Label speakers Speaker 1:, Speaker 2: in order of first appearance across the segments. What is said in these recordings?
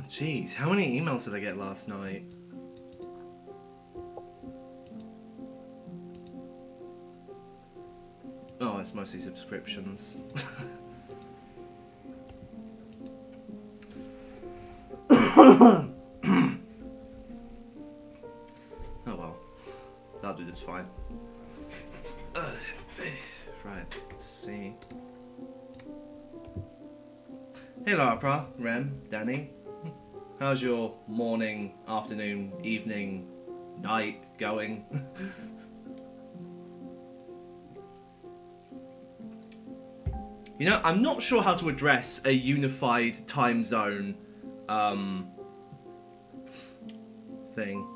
Speaker 1: Jeez, how many emails did I get last night? Oh, it's mostly subscriptions. Oh well, that'll do just fine. Right, let's see. Hey Lara, Rem, Danny. How's your morning, afternoon, evening, night going? You know, I'm not sure how to address a unified time zone thing.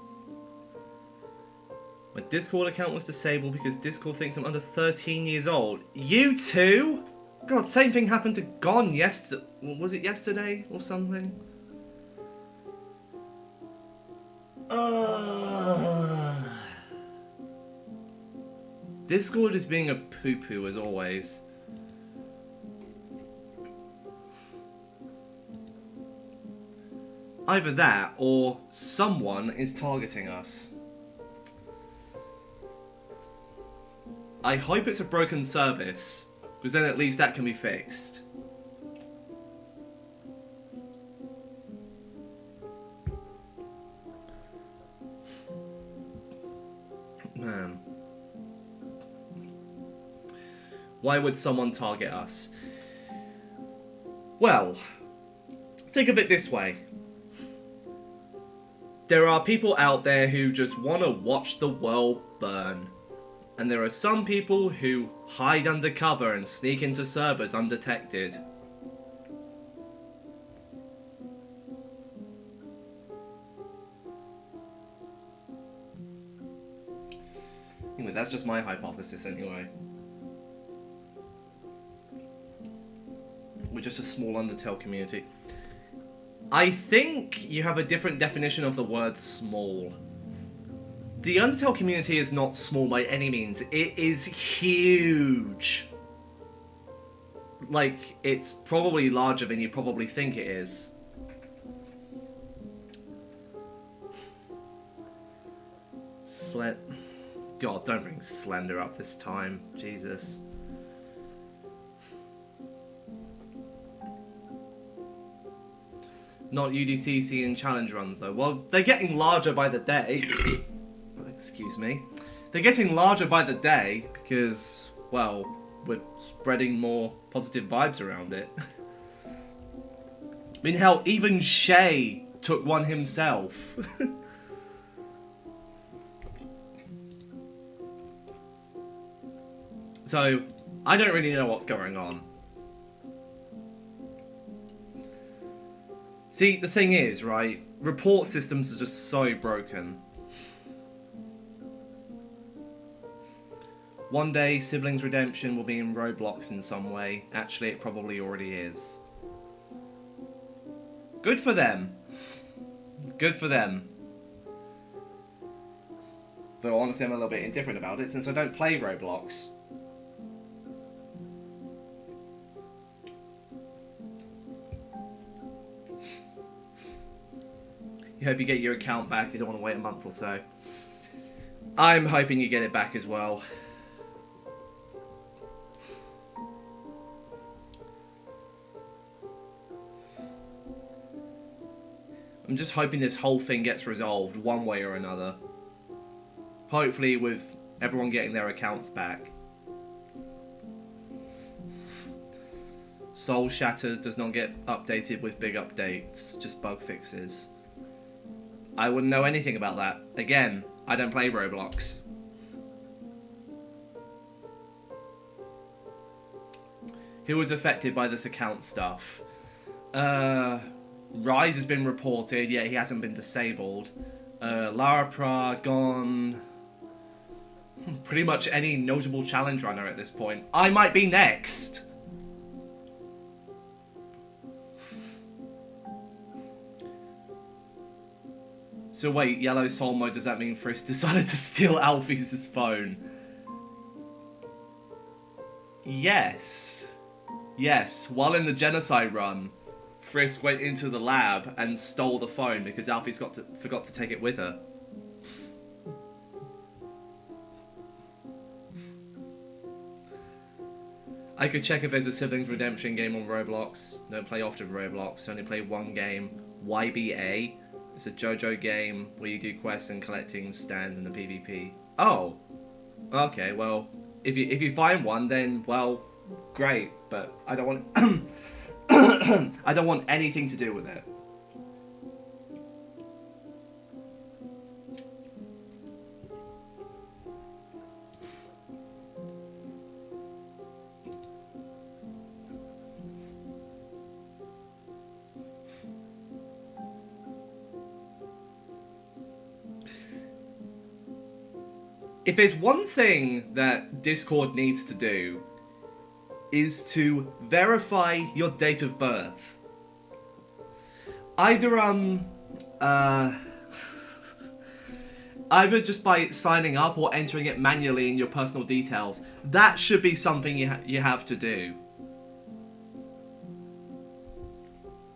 Speaker 1: My Discord account was disabled because Discord thinks I'm under 13 years old. You too? God, same thing happened to Gon yesterday. Was it yesterday or something? Discord is being a poo-poo as always. Either that, or someone is targeting us. I hope it's a broken service, because then at least that can be fixed. Man. Why would someone target us? Well, think of it this way. There are people out there who just want to watch the world burn. And there are some people who hide under cover and sneak into servers undetected. Anyway, that's just my hypothesis anyway. We're just a small Undertale community. I think you have a different definition of the word small. The Undertale community is not small by any means. It is huge. Like, it's probably larger than you probably think it is. God, don't bring Slender up this time. Jesus. Not UDCC and challenge runs though. Well, they're getting larger by the day. Excuse me. They're getting larger by the day because, well, we're spreading more positive vibes around it. I mean, hell, even Shay took one himself. So, I don't really know what's going on. See, the thing is, right, report systems are just so broken. One day, Siblings Redemption will be in Roblox in some way. Actually, it probably already is. Good for them. Good for them. Though honestly, I'm a little bit indifferent about it since I don't play Roblox. You hope you get your account back. You don't want to wait a month or so. I'm hoping you get it back as well. I'm just hoping this whole thing gets resolved one way or another. Hopefully with everyone getting their accounts back. Soul Shatters does not get updated with big updates, just bug fixes. I wouldn't know anything about that. Again, I don't play Roblox. Who was affected by this account stuff? Rise has been reported, yet he hasn't been disabled. Lara Pra gone. Pretty much any notable challenge runner at this point. I might be next! So wait, yellow soul mode, does that mean Frisk decided to steal Alphys' phone? Yes. Yes, while in the genocide run, Frisk went into the lab and stole the phone because Alphys forgot to take it with her. I could check if there's a Siblings Redemption game on Roblox. Don't play often Roblox, only play one game, YBA. It's a JoJo game where you do quests and collecting stands in the PvP. Oh! Okay, well, if you find one, then, well, great, but I don't want I don't want anything to do with it. If there's one thing that Discord needs to do, is to verify your date of birth. Either, either just by signing up or entering it manually in your personal details. That should be something you have to do.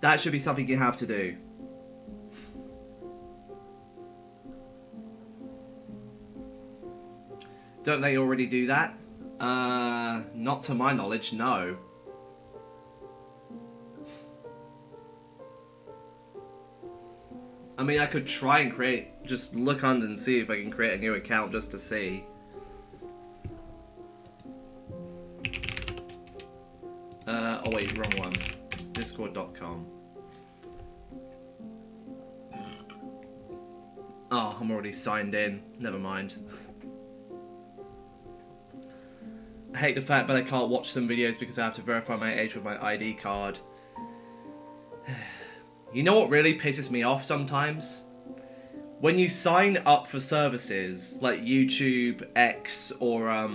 Speaker 1: That should be something you have to do. Don't they already do that? Not to my knowledge, no. I mean, I could try and just look under and see if I can create a new account just to see. Oh wait, wrong one. Discord.com. Oh, I'm already signed in. Never mind. I hate the fact that I can't watch some videos because I have to verify my age with my ID card. You know what really pisses me off sometimes? When you sign up for services like YouTube, X, or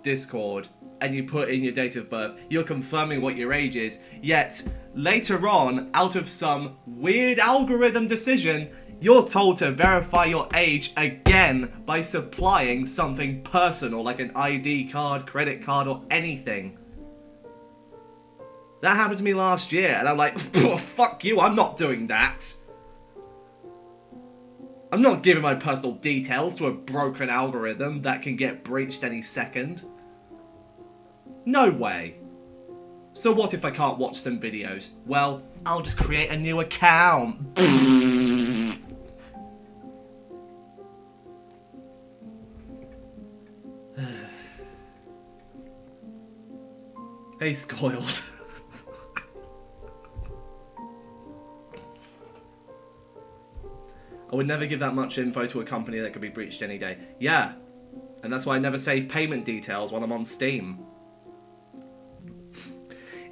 Speaker 1: Discord, and you put in your date of birth, you're confirming what your age is, yet later on, out of some weird algorithm decision, you're told to verify your age again by supplying something personal like an ID card, credit card, or anything. That happened to me last year, and I'm like, fuck you, I'm not doing that. I'm not giving my personal details to a broken algorithm that can get breached any second. No way. So what if I can't watch some videos? Well, I'll just create a new account. Hey, Scoiled. I would never give that much info to a company that could be breached any day. Yeah, and that's why I never save payment details when I'm on Steam.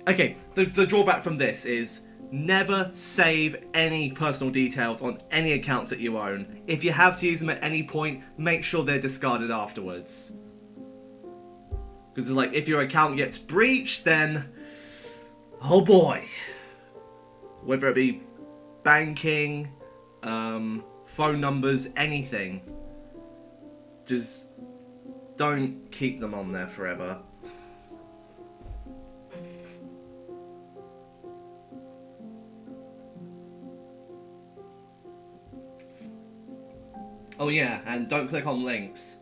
Speaker 1: Okay, the drawback from this is never save any personal details on any accounts that you own. If you have to use them at any point, make sure they're discarded afterwards. Because like, if your account gets breached, then, oh boy. Whether it be banking, phone numbers, anything. Just don't keep them on there forever. Oh yeah, and don't click on links.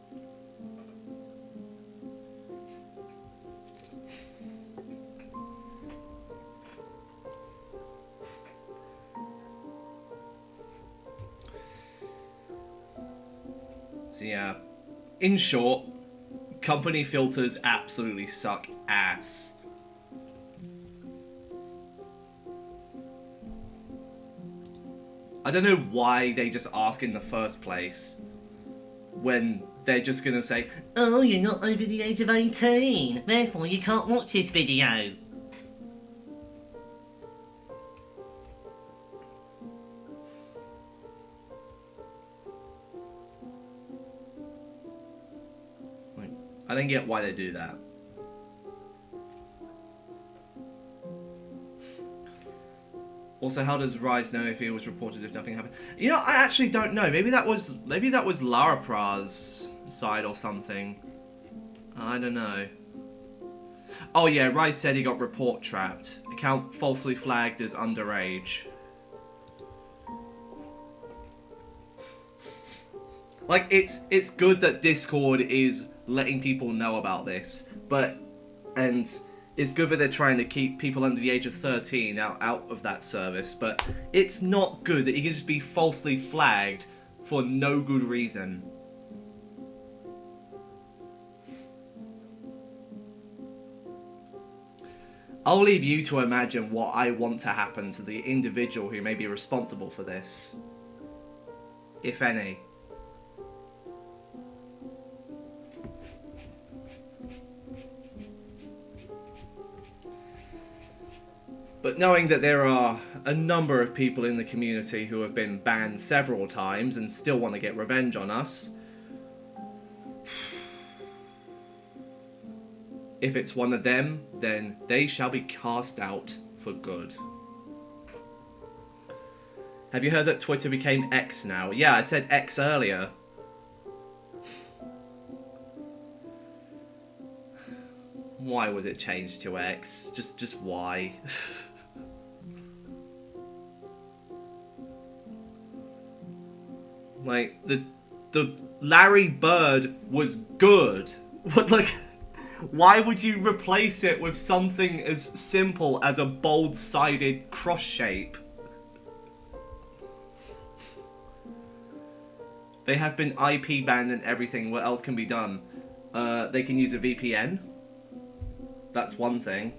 Speaker 1: So yeah, in short, company filters absolutely suck ass. I don't know why they just ask in the first place when they're just gonna say, "Oh, you're not over the age of 18, therefore you can't watch this video." Like, I don't get why they do that. Also, how does Rise know if he was reported if nothing happened? You know, I actually don't know. Maybe that was Lara Pra's side or something. I don't know. Oh yeah, Rise said he got report trapped. Account falsely flagged as underage. Like, it's good that Discord is letting people know about this, and it's good that they're trying to keep people under the age of 13 out of that service, but it's not good that you can just be falsely flagged for no good reason. I'll leave you to imagine what I want to happen to the individual who may be responsible for this, if any. But knowing that there are a number of people in the community who have been banned several times and still want to get revenge on us, if it's one of them, then they shall be cast out for good. Have you heard that Twitter became X now? Yeah, I said X earlier. Why was it changed to X? Just why? Like, the Larry Bird was good. What, like, why would you replace it with something as simple as a bold-sided cross shape? They have been IP banned and everything. What else can be done? They can use a VPN. That's one thing.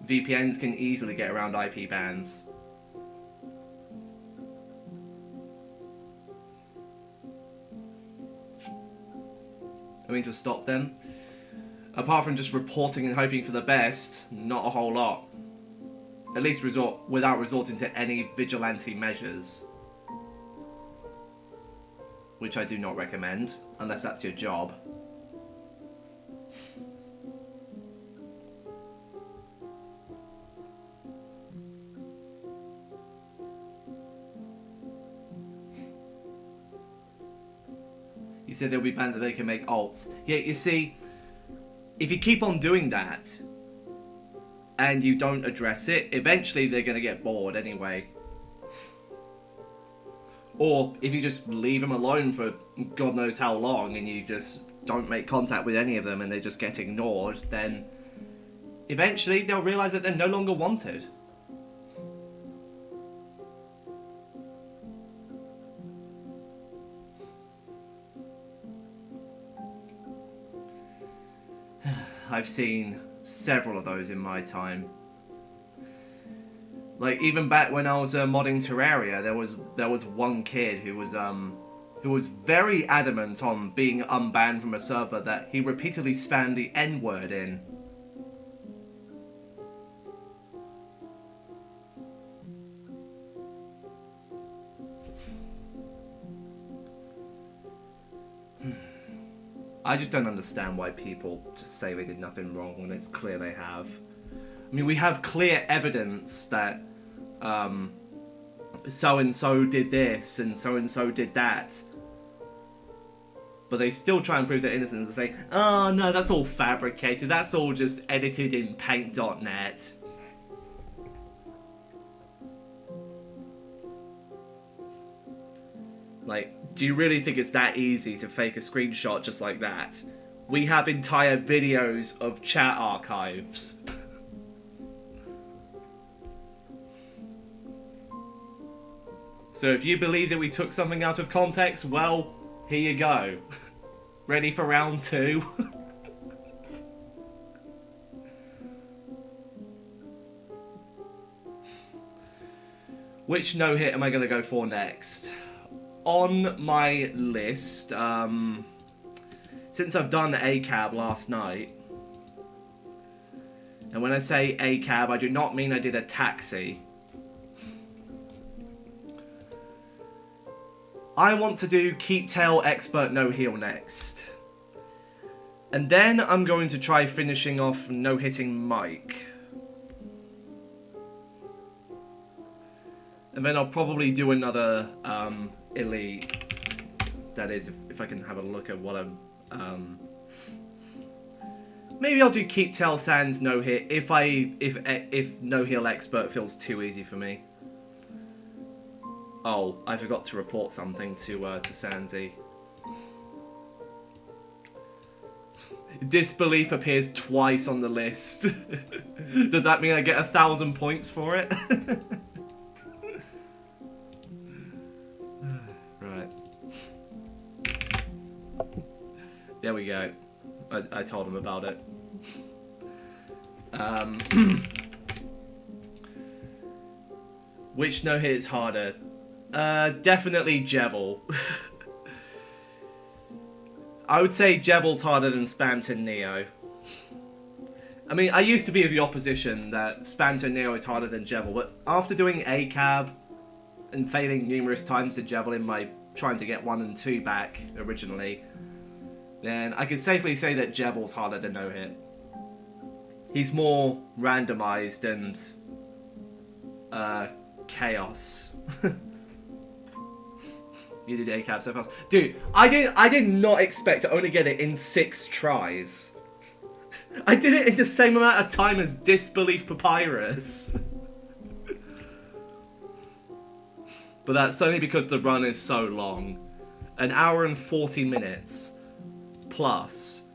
Speaker 1: VPNs can easily get around IP bans. I mean, to stop them. Apart from just reporting and hoping for the best, not a whole lot. At least without resorting to any vigilante measures. Which I do not recommend, unless that's your job. You said they'll be banned that they can make alts. Yeah, you see, if you keep on doing that, and you don't address it, eventually they're going to get bored anyway. Or if you just leave them alone for God knows how long, and you just don't make contact with any of them and they just get ignored, then eventually they'll realise that they're no longer wanted. I've seen several of those in my time. Like, even back when I was modding Terraria, there was one kid who was very adamant on being unbanned from a server that he repeatedly spammed the N-word in. I just don't understand why people just say they did nothing wrong when it's clear they have. I mean, we have clear evidence that so-and-so did this and so-and-so did that. But they still try and prove their innocence and say, "Oh, no, that's all fabricated. That's all just edited in paint.net. Like, do you really think it's that easy to fake a screenshot just like that? We have entire videos of chat archives. So if you believe that we took something out of context, well, here you go. Ready for round 2? Which no-hit am I going to go for next? On my list, since I've done ACAB last night, and when I say ACAB, I do not mean I did a taxi. I want to do Keep Tail Expert No Heal next. And then I'm going to try finishing off No Hitting Mike. And then I'll probably do another Elite. That is, if I can have a look at what I'm... Maybe I'll do Keep Tail Sans No Hit if No Heal Expert feels too easy for me. Oh, I forgot to report something to Sansi. Disbelief appears twice on the list. Does that mean I get 1,000 points for it? Right. There we go. I told him about it. Which no-hit is harder? Definitely Jevil. I would say Jevil's harder than Spamton Neo. I mean, I used to be of the opposition that Spamton Neo is harder than Jevil, but after doing ACAB and failing numerous times to Jevil in my trying to get 1 and 2 back originally, then I can safely say that Jevil's harder than No Hit. He's more randomized and chaos. You did ACAB so fast. Dude, I did not expect to only get it in 6 tries. I did it in the same amount of time as Disbelief Papyrus. But that's only because the run is so long. 1 hour and 40 minutes plus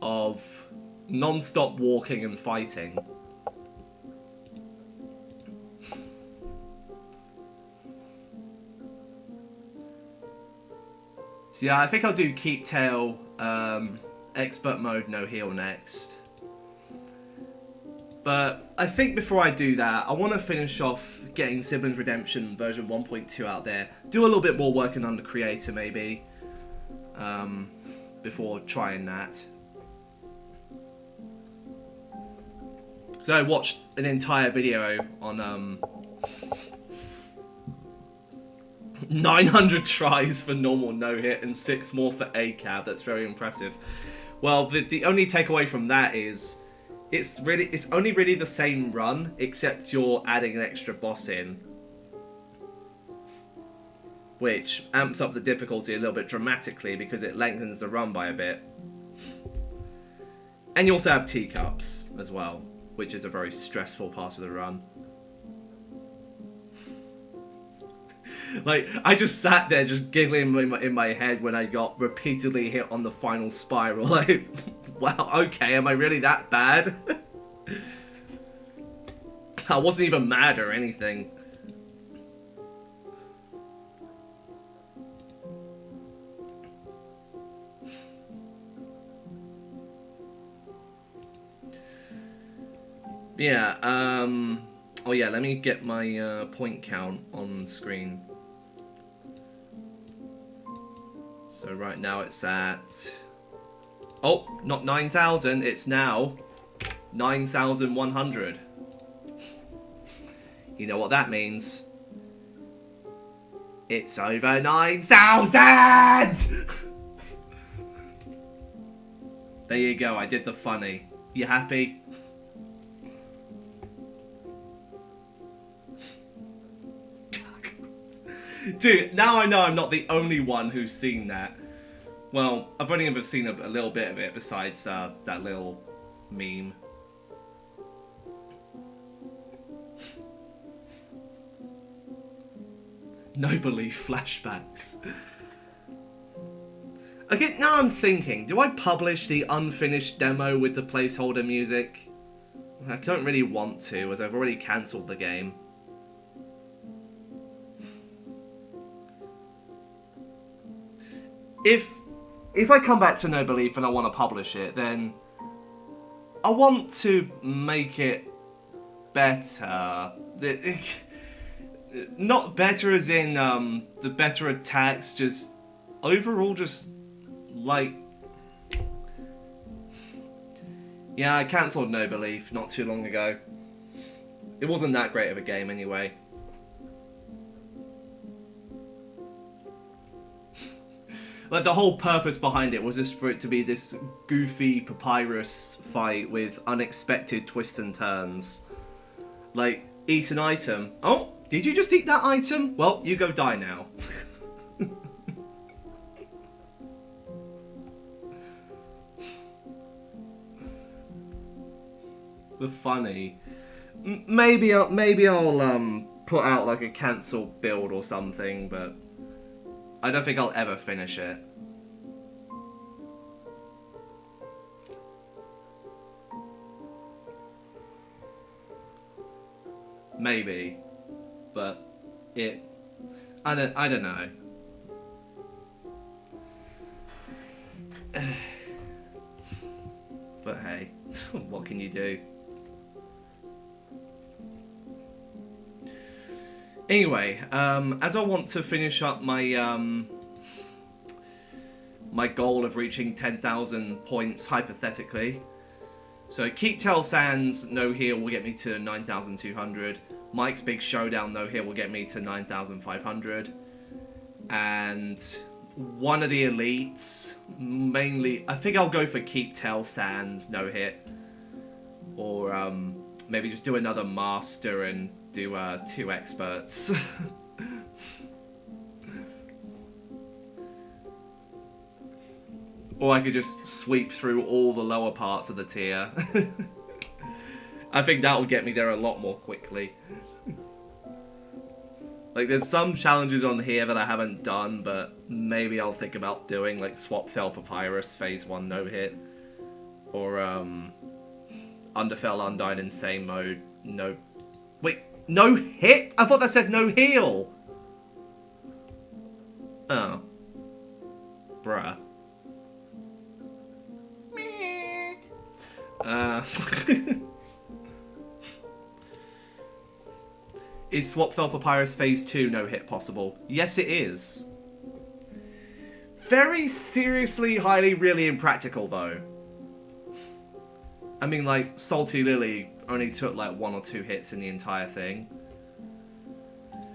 Speaker 1: of non-stop walking and fighting. So yeah, I think I'll do Keep Tail Expert Mode No Heal next. But I think before I do that, I want to finish off getting Siblings Redemption version 1.2 out there. Do a little bit more working on the creator maybe. Before trying that. So I watched an entire video on 900 tries for normal no-hit and 6 more for ACAB. That's very impressive. Well, the only takeaway from that is it's only really the same run, except you're adding an extra boss in, which amps up the difficulty a little bit dramatically because it lengthens the run by a bit. And you also have teacups as well, which is a very stressful part of the run. Like, I just sat there just giggling in my head when I got repeatedly hit on the final spiral. Like, wow, okay, am I really that bad? I wasn't even mad or anything. Yeah, oh yeah, let me get my point count on screen. So right now it's at... Oh, not 9,000, it's now 9,100. You know what that means? It's over 9,000! There you go, I did the funny. You happy? Dude, now I know I'm not the only one who's seen that. Well, I've only ever seen a little bit of it besides that little meme. No belief flashbacks. Okay, now I'm thinking, do I publish the unfinished demo with the placeholder music? I don't really want to, as I've already cancelled the game. if I come back to No Belief and I want to publish it, then I want to make it better. Not better as in the better attacks, just overall just like... Yeah, I cancelled No Belief not too long ago. It wasn't that great of a game anyway. Like, the whole purpose behind it was just for it to be this goofy papyrus fight with unexpected twists and turns. Like, eat an item. Oh, did you just eat that item? Well, you go die now. The funny. Maybe I'll put out like a cancelled build or something, but I don't think I'll ever finish it. Maybe, but I don't know. But hey, what can you do? Anyway, as I want to finish up my my goal of reaching 10,000 points hypothetically, so Keep Tell Sands no heal will get me to 9,200. Mike's Big Showdown no heal will get me to 9,500, and one of the elites, mainly I think I'll go for Keep Tell Sands no hit, or maybe just do another master and do 2 experts. Or I could just sweep through all the lower parts of the tier. I think that will get me there a lot more quickly. Like, there's some challenges on here that I haven't done, but maybe I'll think about doing, like Swap Fell Papyrus Phase 1 no hit, or Underfell Undyne Insane Mode no... Wait, no hit? I thought that said no heal! Oh. Bruh. Is Swap Fell Papyrus Phase 2 no hit possible? Yes, it is. Very seriously, highly, really impractical, though. I mean, like, Salty Lily only took, like, 1 or 2 hits in the entire thing.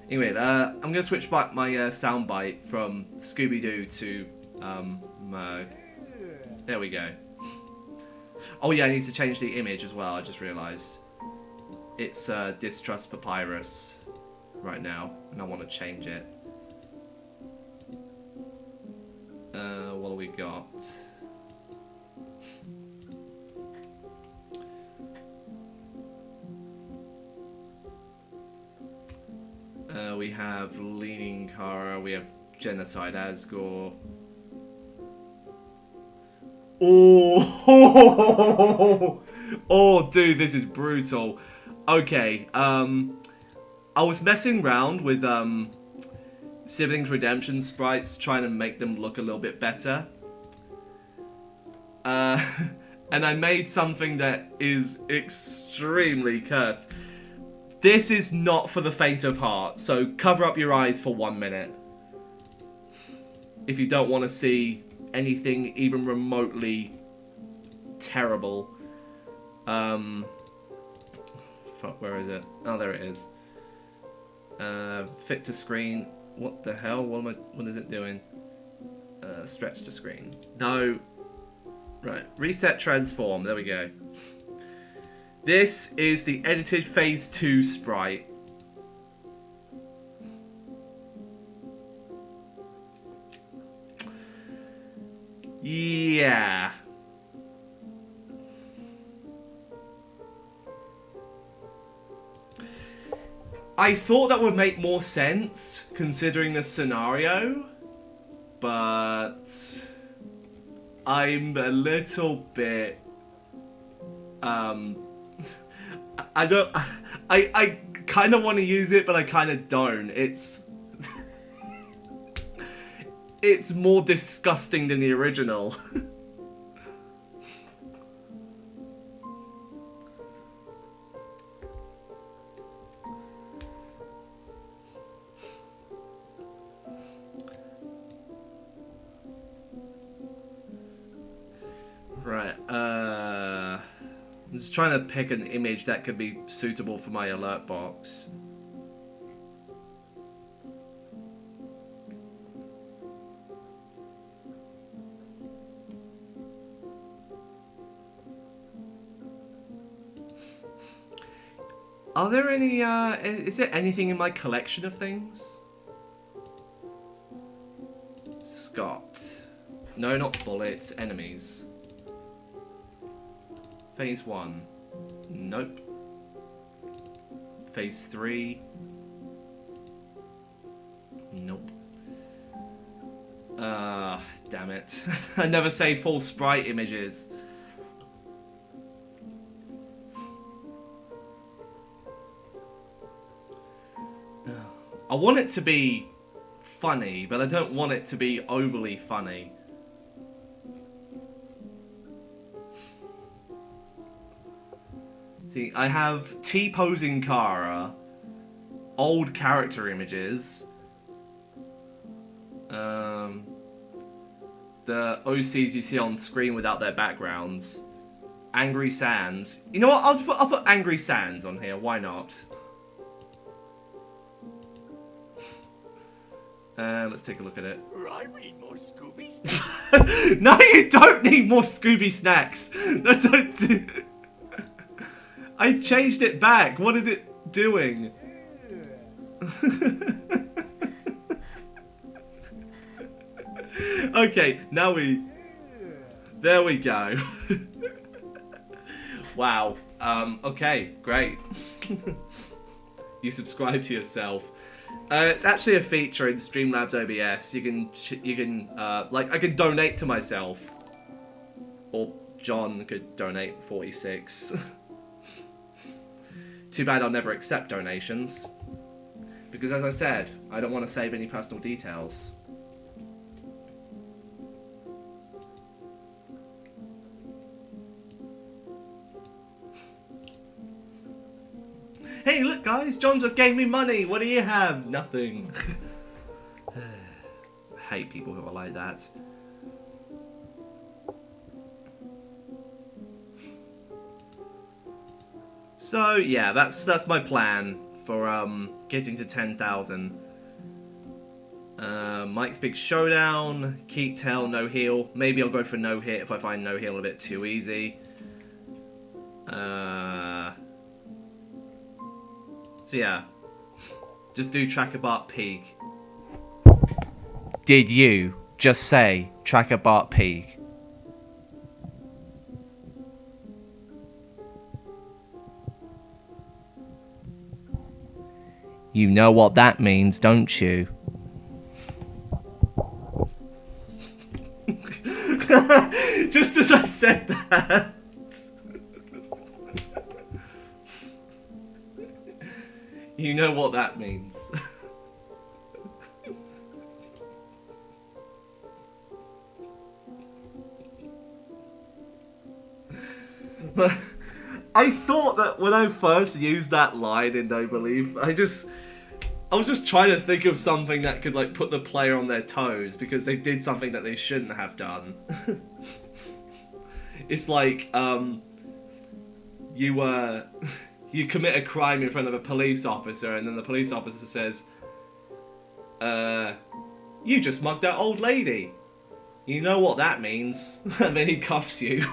Speaker 1: Anyway, I'm going to switch back my soundbite from Scooby-Doo to Merg. There we go. Oh yeah, I need to change the image as well, I just realised. It's Distrust Papyrus right now, and I want to change it. What do we got? We have Leaning Kara, we have Genocide Asgore. Oh, oh, dude, this is brutal. Okay, I was messing around with Siblings Redemption sprites, trying to make them look a little bit better. And I made something that is extremely cursed. This is not for the faint of heart, so cover up your eyes for 1 minute. If you don't want to see anything even remotely terrible. Fuck, where is it? Oh, there it is. Fit to screen. What the hell? What is it doing? Stretch to screen. No. Right. Reset transform. There we go. This is the edited Phase 2 sprite. Yeah. I thought that would make more sense considering the scenario, but I'm a little bit I kind of want to use it, but I kind of don't. it's more disgusting than the original. Right, I'm just trying to pick an image that could be suitable for my alert box. Are there any, is there anything in my collection of things? Scott. No, not bullets, enemies. Phase 1. Nope. Phase 3. Nope. Damn it. I never say full sprite images. I want it to be funny, but I don't want it to be overly funny. See, I have T-posing Kara, old character images, the OCs you see on screen without their backgrounds, Angry Sans. You know what? I'll put Angry Sans on here. Why not? Let's take a look at it.
Speaker 2: I need more Scooby snacks.
Speaker 1: No, you don't need more Scooby snacks. Don't do. I changed it back. What is it doing? Okay, now we... There we go. Wow. Okay, great. You subscribe to yourself. It's actually a feature in Streamlabs OBS. You can like, I can donate to myself. Or John could donate 46. Too bad I'll never accept donations. Because as I said, I don't want to save any personal details. Hey, look guys, John just gave me money. What do you have? Nothing. I hate people who are like that. So yeah, that's my plan for getting to 10,000. Mike's Big Showdown, Keep Tail, No Heal. Maybe I'll go for No Hit if I find No Heal a bit too easy. So yeah, just do Tracker Bart Peak. Did you just say Tracker Bart Peak? You know what that means, don't you? Just as I said that. You know what that means. I thought that when I first used that line in No Belief, I was just trying to think of something that could like put the player on their toes because they did something that they shouldn't have done. It's like you commit a crime in front of a police officer and then the police officer says, you just mugged that old lady. You know what that means. And then he cuffs you.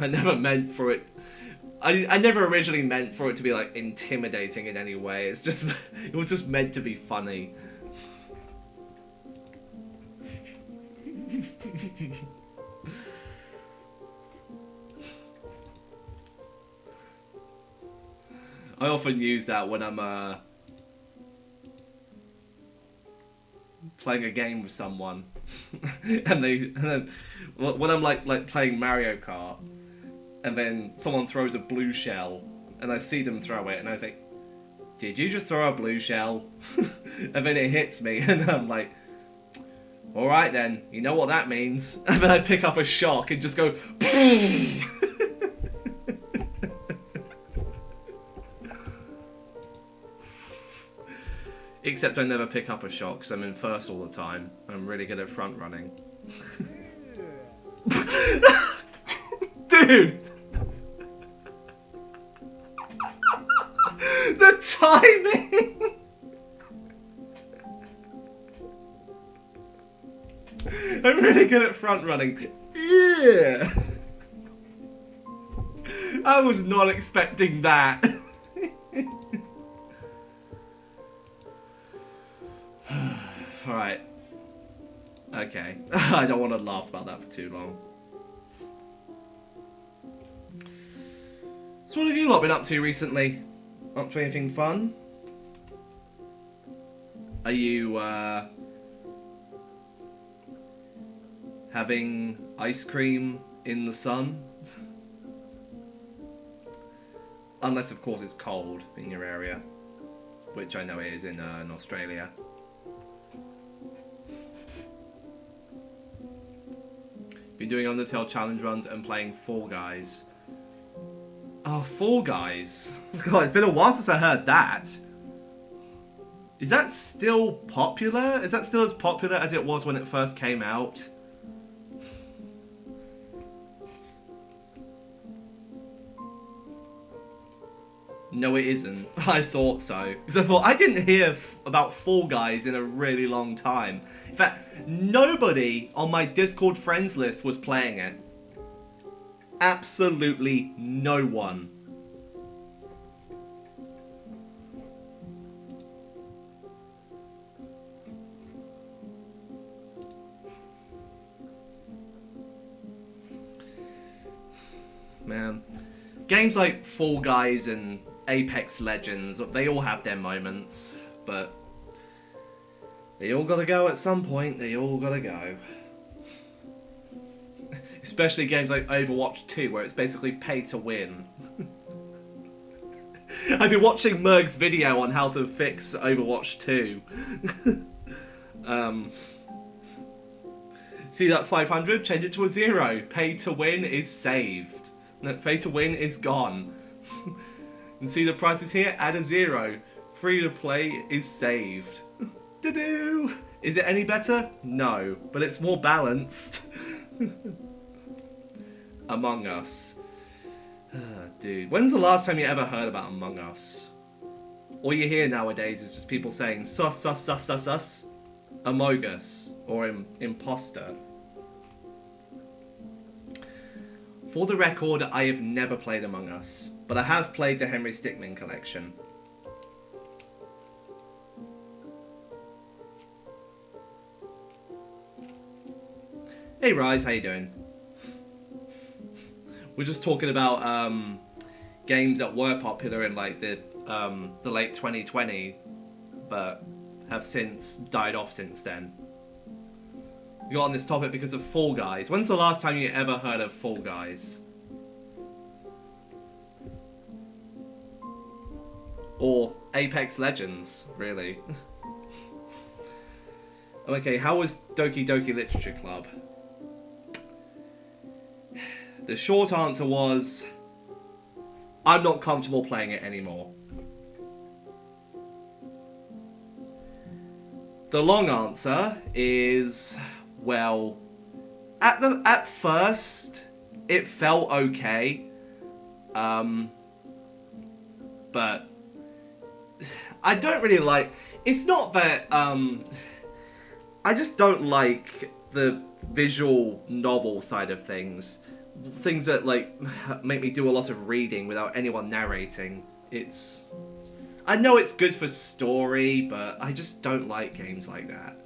Speaker 1: I never meant for it. I never originally meant for it to be like intimidating in any way. It's just it was just meant to be funny. I often use that when I'm playing a game with someone, and then when I'm like playing Mario Kart, and then someone throws a blue shell, and I see them throw it, and I was like, did you just throw a blue shell? And then it hits me, and I'm like, alright then, you know what that means. And then I pick up a shock and just go, except I never pick up a shock because I'm in first all the time. I'm really good at front running. Dude! The timing! I'm really good at front running. Yeah! I was not expecting that. Alright. Okay. I don't want to laugh about that for too long. So what have you lot been up to recently? Up to anything fun? Are you, having ice cream in the sun? Unless, of course, it's cold in your area. Which I know it is in Australia. Been doing Undertale challenge runs and playing Fall Guys. Oh, Fall Guys. God, it's been a while since I heard that. Is that still popular? Is that still as popular as it was when it first came out? No, it isn't. I thought so. Because I thought, I didn't hear about Fall Guys in a really long time. In fact, nobody on my Discord friends list was playing it. Absolutely no one. Man. Games like Fall Guys and Apex Legends, they all have their moments, but they all gotta go at some point. They all gotta go. Especially games like Overwatch 2, where it's basically pay to win. I've been watching Merg's video on how to fix Overwatch 2. See that 500? Change it to a 0. Pay to win is saved. No, pay to win is gone. And see the prices here? Add a 0. Free to play is saved. Do-do! Is it any better? No, but it's more balanced. Among Us. Dude, when's the last time you ever heard about Among Us? All you hear nowadays is just people saying sus, sus, sus, sus, sus. Among Us. Or imposter. For the record, I have never played Among Us, but I have played the Henry Stickmin collection. Hey Rise, how you doing? We're just talking about games that were popular in like the late 2020, but have since died off since then. We got on this topic because of Fall Guys. When's the last time you ever heard of Fall Guys? Or Apex Legends, really. Okay, how was Doki Doki Literature Club? The short answer was, I'm not comfortable playing it anymore. The long answer is, well, at first it felt okay, but I don't really like. It's not that I just don't like the visual novel side of things. Things that like make me do a lot of reading without anyone narrating. I know it's good for story, but I just don't like games like that.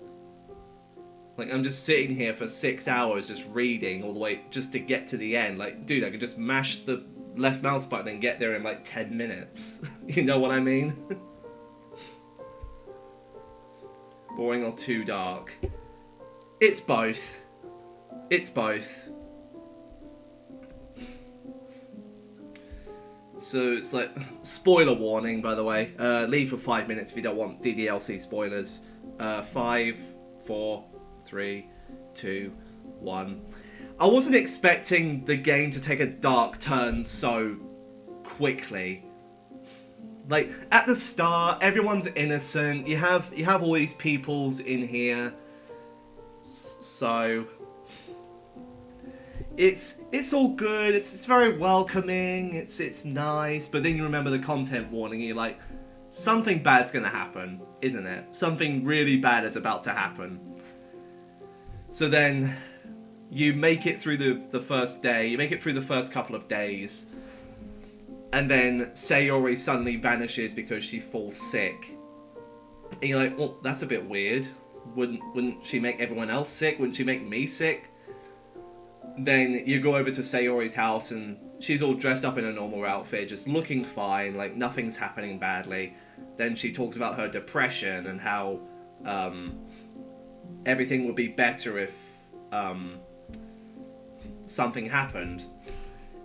Speaker 1: Like, I'm just sitting here for 6 hours just reading all the way just to get to the end. Like, dude, I could just mash the left mouse button and get there in like 10 minutes. You know what I mean? Boring or too dark? It's both. It's both. So it's like, spoiler warning, by the way. Leave for 5 minutes if you don't want DDLC spoilers. 5, 4, 3, 2, 1. I wasn't expecting the game to take a dark turn so quickly. Like, at the start, everyone's innocent. You have all these peoples in here. So it's all good. It's very welcoming. It's nice. But then you remember the content warning. And you're like, something bad's gonna happen, isn't it? Something really bad is about to happen. So then you make it through the first day. You make it through the first couple of days. And then Sayori suddenly vanishes because she falls sick. And you're like, well, that's a bit weird. Wouldn't she make everyone else sick? Wouldn't she make me sick? Then you go over to Sayori's house and she's all dressed up in a normal outfit, just looking fine, like nothing's happening badly. Then she talks about her depression and how everything would be better if something happened.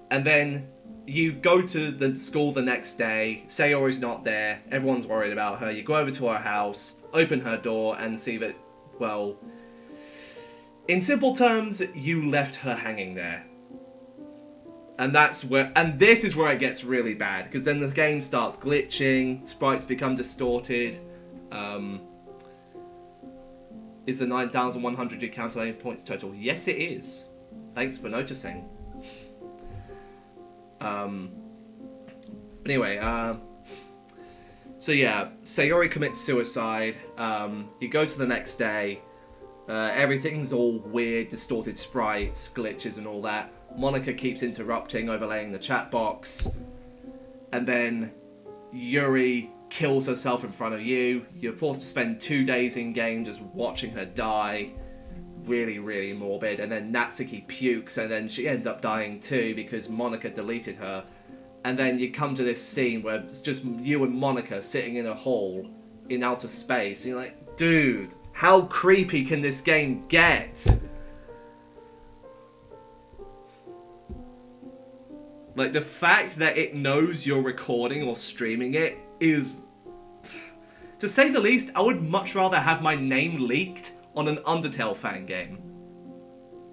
Speaker 1: And then you go to the school the next day, Sayori's not there, everyone's worried about her. You go over to her house, open her door, and see that, well, in simple terms, you left her hanging there. And this is where it gets really bad, because then the game starts glitching, sprites become distorted. Is the 9,100 your counter points total? Yes, it is. Thanks for noticing. Anyway, so yeah, Sayori commits suicide. You go to the next day. Everything's all weird, distorted sprites, glitches and all that. Monica keeps interrupting, overlaying the chat box. And then Yuri kills herself in front of you. You're forced to spend 2 days in game just watching her die. Really, really morbid. And then Natsuki pukes, and then she ends up dying too because Monica deleted her. And then you come to this scene where it's just you and Monica sitting in a hall in outer space. And you're like, dude, how creepy can this game get? Like, the fact that it knows you're recording or streaming it is, to say the least, I would much rather have my name leaked on an Undertale fan game.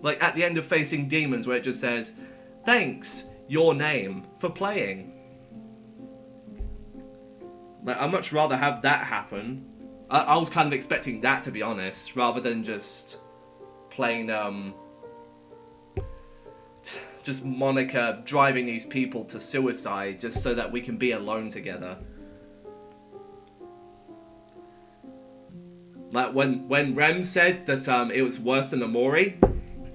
Speaker 1: Like, at the end of Facing Demons, where it just says, thanks, your name, for playing. Like, I'd much rather have that happen. I was kind of expecting that, to be honest, rather than just plain, just Monica driving these people to suicide just so that we can be alone together. Like, when Rem said that it was worse than Amori,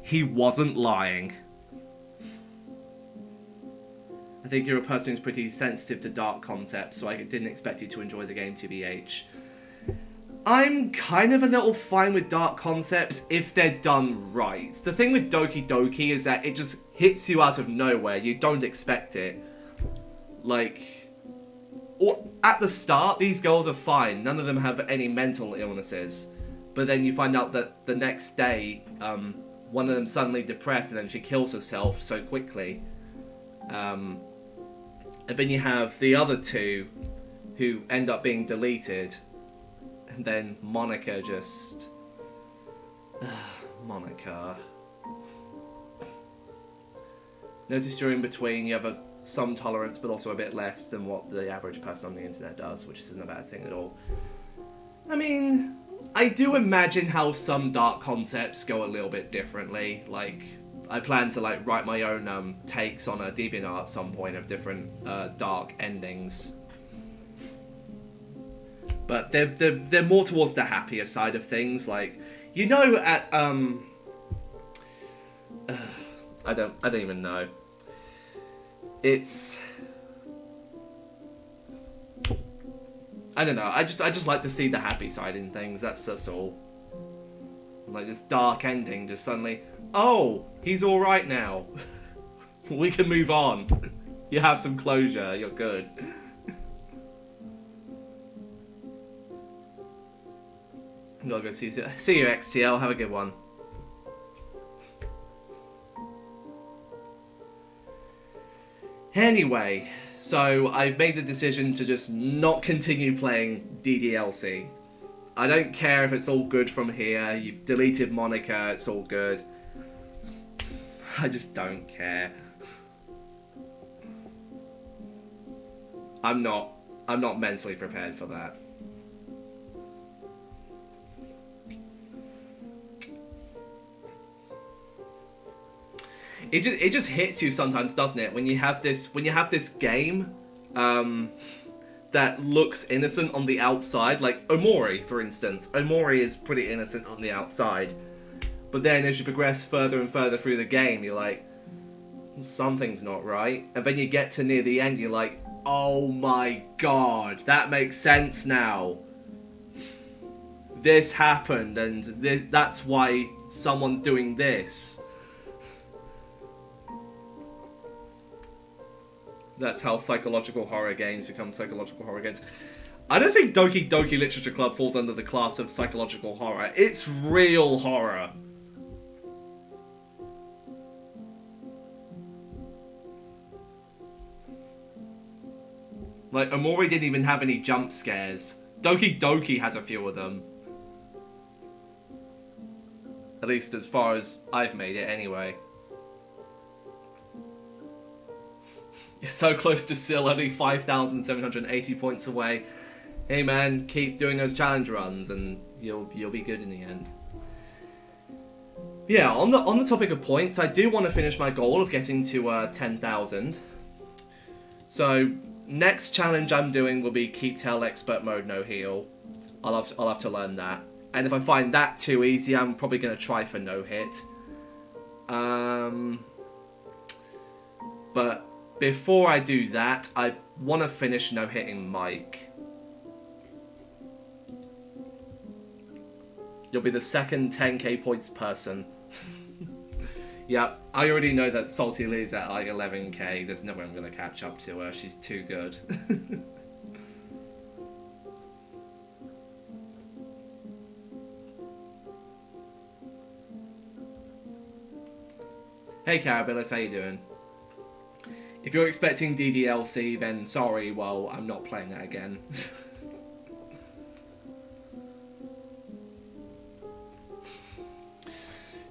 Speaker 1: he wasn't lying. I think you're a person who's pretty sensitive to dark concepts, so I didn't expect you to enjoy the game, TBH. I'm kind of a little fine with dark concepts if they're done right. The thing with Doki Doki is that it just hits you out of nowhere. You don't expect it. Like, or at the start, these girls are fine. None of them have any mental illnesses. But then you find out that the next day, one of them suddenly depressed and then she kills herself so quickly. And then you have the other two who end up being deleted. And then Monica just... Monica. Notice you're in between. You have some tolerance, but also a bit less than what the average person on the internet does, which isn't a bad thing at all. I mean, I do imagine how some dark concepts go a little bit differently. Like, I plan to write my own takes on a DeviantArt at some point of different dark endings. But they're more towards the happier side of things. Like, you know, at I don't even know. It's, I don't know. I just like to see the happy side in things. That's all. Like this dark ending, just suddenly, oh, he's all right now. We can move on. You have some closure. You're good. I'm gonna go see you XTL, have a good one. Anyway, So I've made the decision to just not continue playing DDLC. I don't care if it's all good from here. You've deleted Monica, it's all good. I just don't care. I'm not mentally prepared for that. It just hits you sometimes, doesn't it? When you have this game that looks innocent on the outside, like Omori, for instance. Omori is pretty innocent on the outside, but then as you progress further and further through the game, you're like, something's not right. And then you get to near the end, you're like, oh my god, that makes sense now. This happened, and that's why someone's doing this. That's how psychological horror games become psychological horror games. I don't think Doki Doki Literature Club falls under the class of psychological horror. It's real horror. Like, Omori didn't even have any jump scares. Doki Doki has a few of them. At least as far as I've made it, anyway. You're so close to Syl, only 5,780 points away. Hey man, keep doing those challenge runs and you'll be good in the end. Yeah, on the topic of points, I do want to finish my goal of getting to 10,000. So next challenge I'm doing will be Keep Tail Expert Mode No Heal. I'll have to learn that. And if I find that too easy, I'm probably gonna try for No Hit. But before I do that, I want to finish no-hitting Mike. You'll be the second 10k points person. Yep, I already know that Salty Lee's at like 11k. There's no way I'm going to catch up to her. She's too good. Hey Carabillas, how you doing? If you're expecting DDLC, then sorry, well, I'm not playing that again.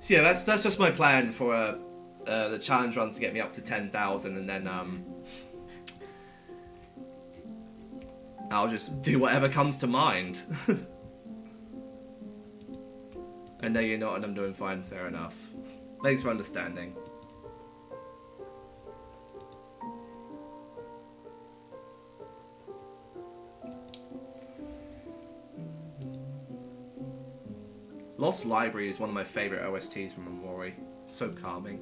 Speaker 1: So yeah, that's just my plan for the challenge runs to get me up to 10,000, and then I'll just do whatever comes to mind. I know you're not, and I'm doing fine, fair enough. Thanks for understanding. Lost Library is one of my favourite OSTs from Omori. So calming.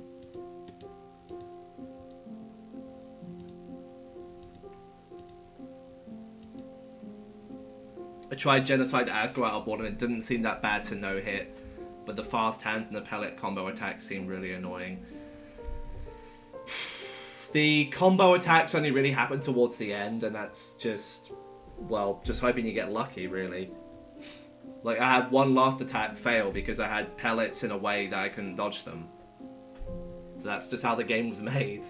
Speaker 1: I tried Genocide Asgore out of board and it didn't seem that bad to no-hit, but the fast hands and the pellet combo attacks seem really annoying. The combo attacks only really happen towards the end, and that's just, well, just hoping you get lucky, really. Like, I had one last attack fail because I had pellets in a way that I couldn't dodge them. That's just how the game was made.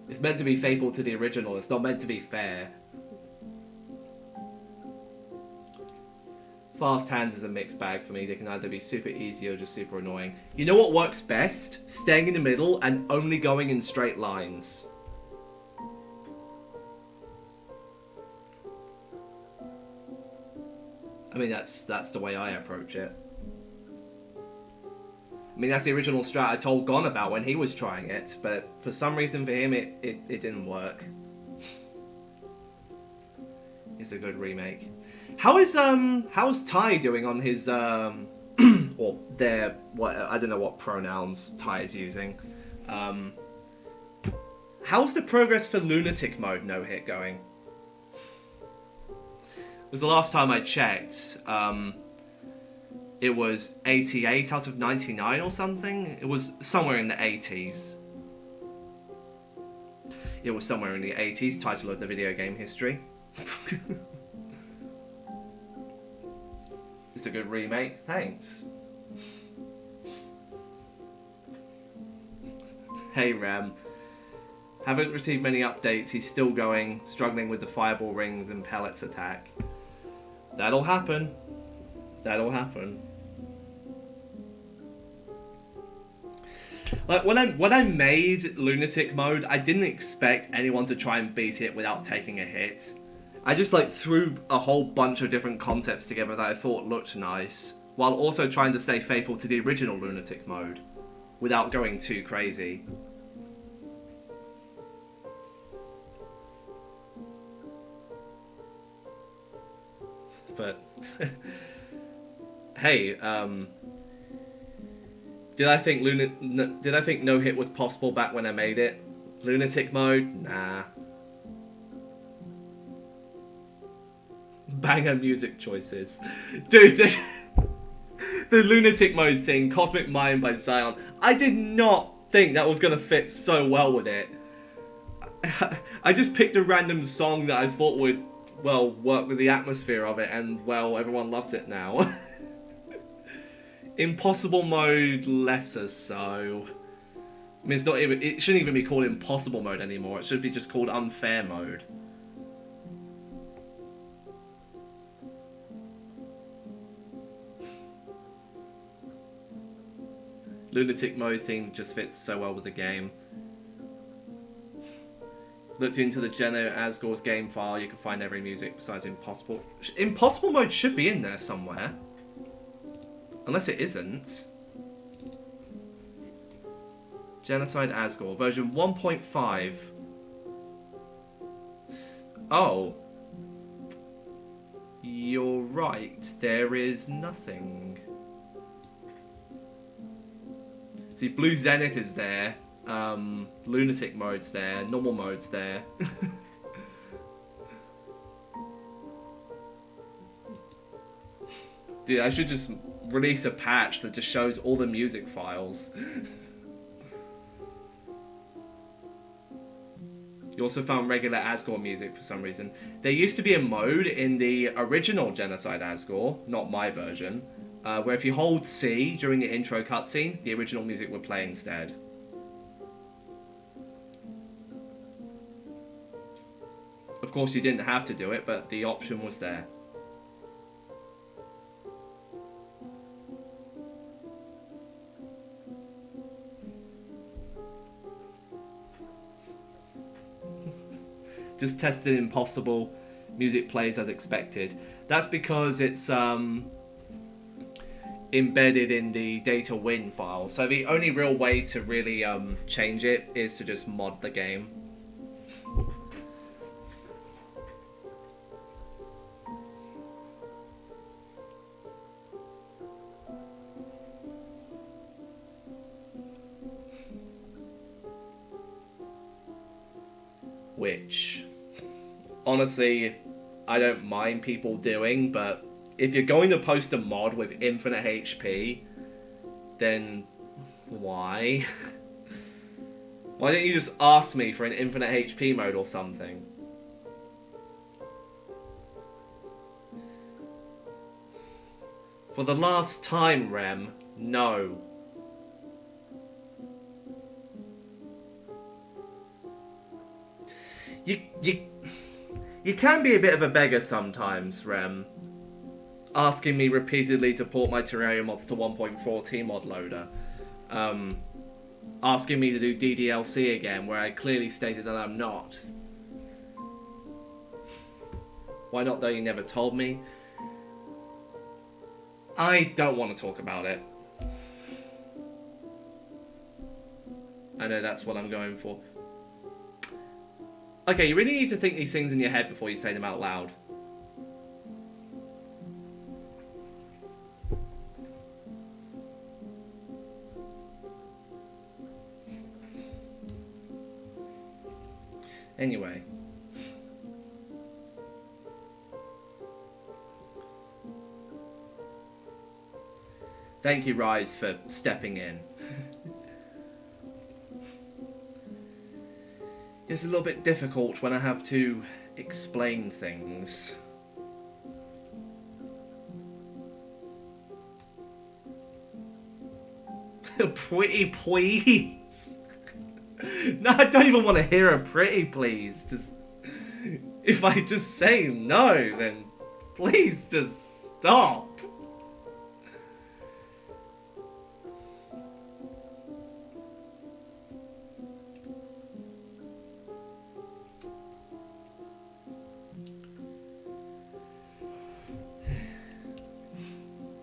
Speaker 1: It's meant to be faithful to the original, it's not meant to be fair. Fast hands is a mixed bag for me. They can either be super easy or just super annoying. You know what works best? Staying in the middle and only going in straight lines. I mean, that's the way I approach it. I mean, that's the original strat I told Gon about when he was trying it, but for some reason for him, it didn't work. It's a good remake. How's Ty doing on his or their, what, I don't know what pronouns Ty is using. How's the progress for Lunatic Mode no hit going? It was the last time I checked. It was 88 out of 99 or something. It was somewhere in the 80s. It was somewhere in the 80s, title of the video game history. It's a good remake, thanks. Hey Ram. Haven't received many updates. He's still going, struggling with the fireball rings and pellets attack. That'll happen. That'll happen. Like, when I made Lunatic Mode, I didn't expect anyone to try and beat it without taking a hit. I just, like, threw a whole bunch of different concepts together that I thought looked nice, while also trying to stay faithful to the original Lunatic Mode, without going too crazy. But, hey, did I think no hit was possible back when I made it? Lunatic Mode? Nah. Banger music choices. Dude, the Lunatic Mode thing, Cosmic Mind by Zion, I did not think that was going to fit so well with it. I just picked a random song that I thought would, well, work with the atmosphere of it, and, well, everyone loves it now. Impossible Mode, lesser so. I mean, it shouldn't even be called Impossible Mode anymore. It should be just called Unfair Mode. Lunatic Mode theme just fits so well with the game. Looked into the Geno Asgore's game file, you can find every music besides Impossible. Impossible Mode should be in there somewhere. Unless it isn't. Genocide Asgore, version 1.5. Oh. You're right, there is nothing. See, Blue Zenith is there. Lunatic Mode's there. Normal Mode's there. Dude, I should just release a patch that just shows all the music files. You also found regular Asgore music for some reason. There used to be a mode in the original Genocide Asgore, not my version, where if you hold C during the intro cutscene, the original music would play instead. Of course, you didn't have to do it, but the option was there. Just tested Impossible. Music plays as expected. That's because it's embedded in the data win file. So the only real way to really change it is to just mod the game. Which, honestly, I don't mind people doing, but if you're going to post a mod with infinite HP, then why? Why don't you just ask me for an infinite HP mode or something? For the last time, Rem, no. You can be a bit of a beggar sometimes, Rem. Asking me repeatedly to port my Terraria mods to 1.4 mod loader. Asking me to do DDLC again, where I clearly stated that I'm not. Why not though, you never told me? I don't want to talk about it. I know that's what I'm going for. Okay, you really need to think these things in your head before you say them out loud. Anyway. Thank you, Rise, for stepping in. It's a little bit difficult when I have to explain things. Pretty please. No, I don't even want to hear a pretty please. Just if I just say no, then please just stop.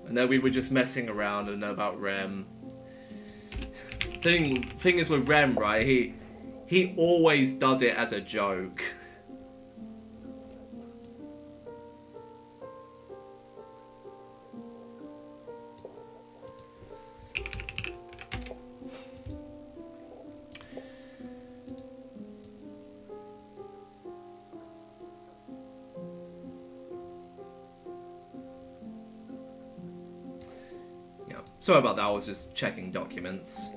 Speaker 1: I know we were just messing around. I know about Rem. Thing is with Rem, right? He always does it as a joke. Sorry about that, I was just checking documents.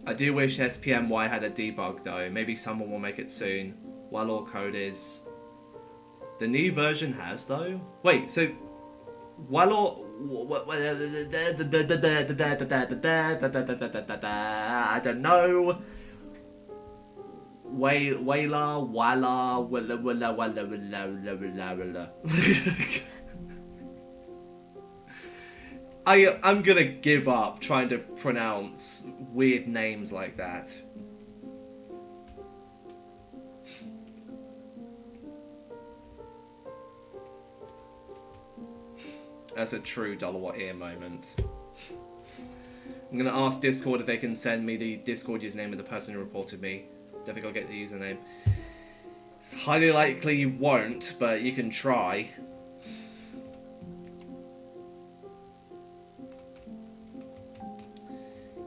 Speaker 1: I do wish SPMY had a debug though. Maybe someone will make it soon. Wallor code is... The new version has though? Wait, so... Wallor... I don't know. I'm gonna give up trying to pronounce weird names like that. That's a true $watt ear moment. I'm gonna ask Discord if they can send me the Discord username of the person who reported me. Don't think I'll get the username. It's highly likely you won't, but you can try.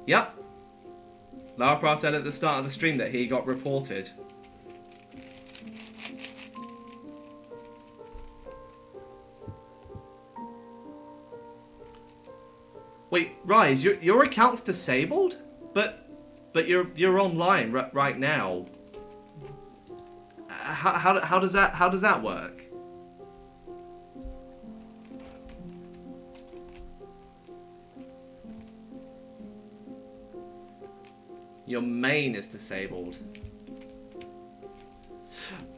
Speaker 1: Yep. Lara said at the start of the stream that he got reported. Wait, Rise, your account's disabled? But you're online right now. How does that work? Your main is disabled.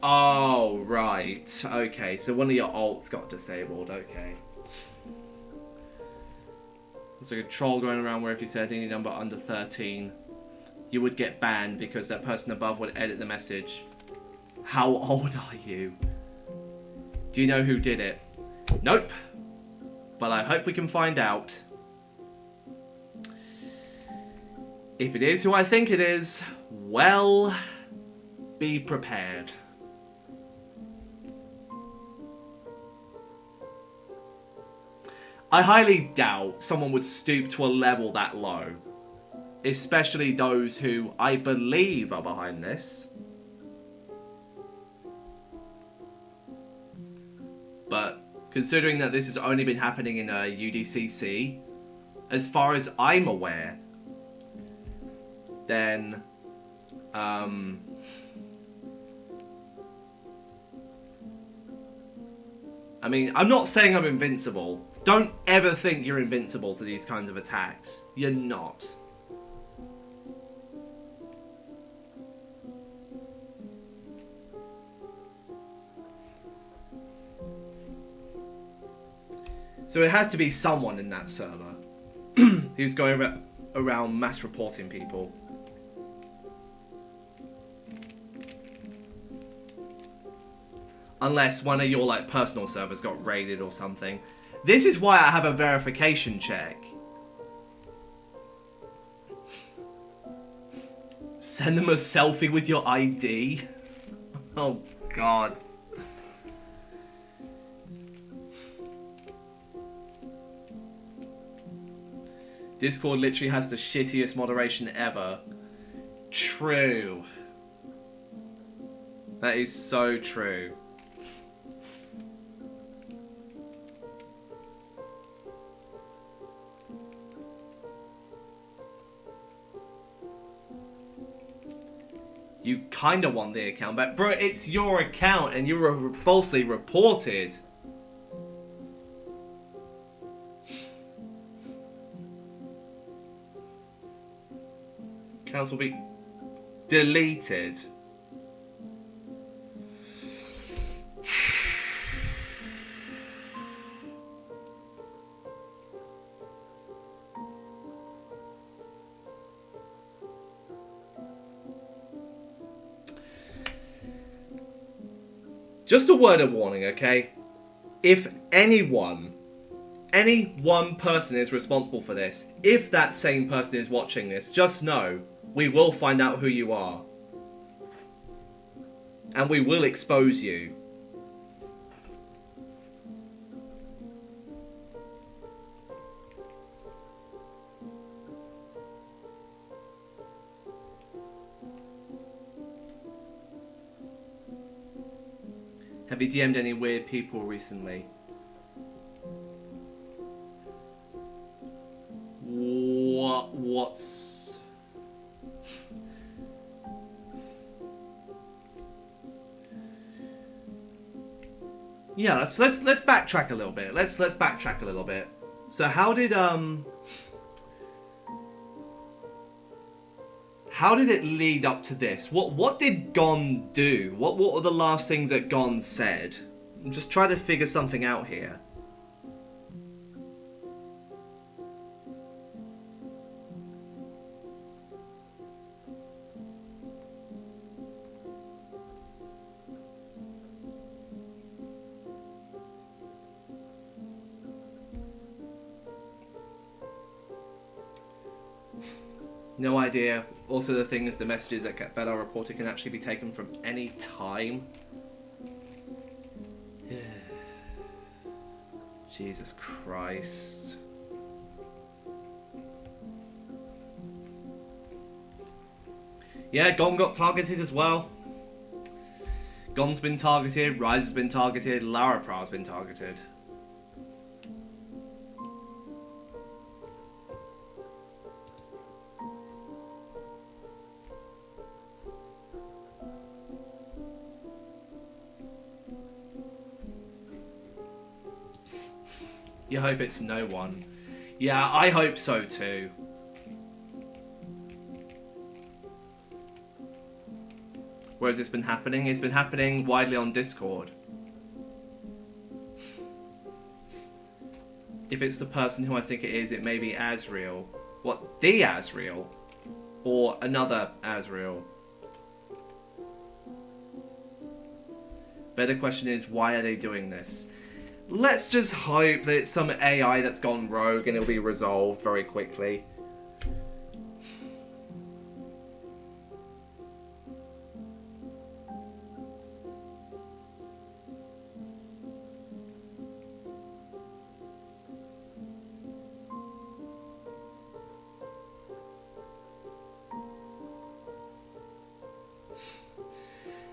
Speaker 1: Oh, right. Okay, so one of your alts got disabled. Okay. There's like a troll going around where if you said any number under 13, you would get banned because that person above would edit the message. How old are you? Do you know who did it? Nope. But I hope we can find out. If it is who I think it is, well, be prepared. I highly doubt someone would stoop to a level that low. Especially those who I believe are behind this. But considering that this has only been happening in a UDCC, as far as I'm aware, then I mean, I'm not saying I'm invincible. Don't ever think you're invincible to these kinds of attacks. You're not. So it has to be someone in that server who's going around mass reporting people. Unless one of your like personal servers got raided or something. This is why I have a verification check. Send them a selfie with your ID. Oh God. Discord literally has the shittiest moderation ever. True. That is so true. You kinda want the account back. Bro, it's your account and you were falsely reported. Accounts will be deleted. Just a word of warning, okay? If any one person is responsible for this, if that same person is watching this, just know we will find out who you are. And we will expose you. Have you DM'd any weird people recently? What's... Yeah, let's backtrack a little bit. Let's backtrack a little bit. So how did it lead up to this? What did Gon do? What were the last things that Gon said? I'm just trying to figure something out here. No idea. Also, the thing is, the messages that Bella reported can actually be taken from any time. Jesus Christ. Yeah, Gon got targeted as well. Gon's been targeted, Rise has been targeted, Lara Pra's been targeted. You hope it's no one. Yeah, I hope so too. Where has this been happening? It's been happening widely on Discord. If it's the person who I think it is, it may be Azriel. What, the Azriel? Or another Azriel? Better question is, why are they doing this? Let's just hope that it's some AI that's gone rogue and it'll be resolved very quickly.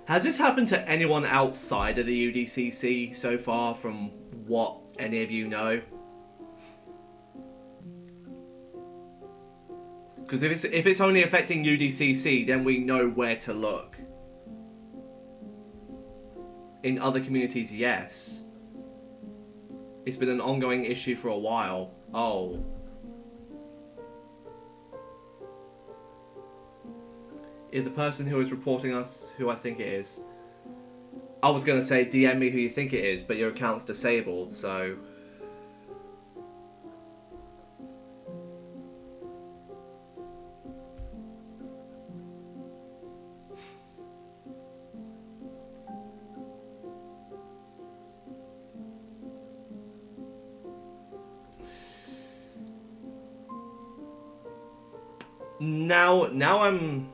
Speaker 1: Has this happened to anyone outside of the UDCC so far, from what any of you know? Because if it's only affecting UDCC, then we know where to look. In other communities, yes. It's been an ongoing issue for a while. Oh. Is the person who is reporting us who I think it is? I was going to say DM me who you think it is, but your account's disabled, so... Now I'm...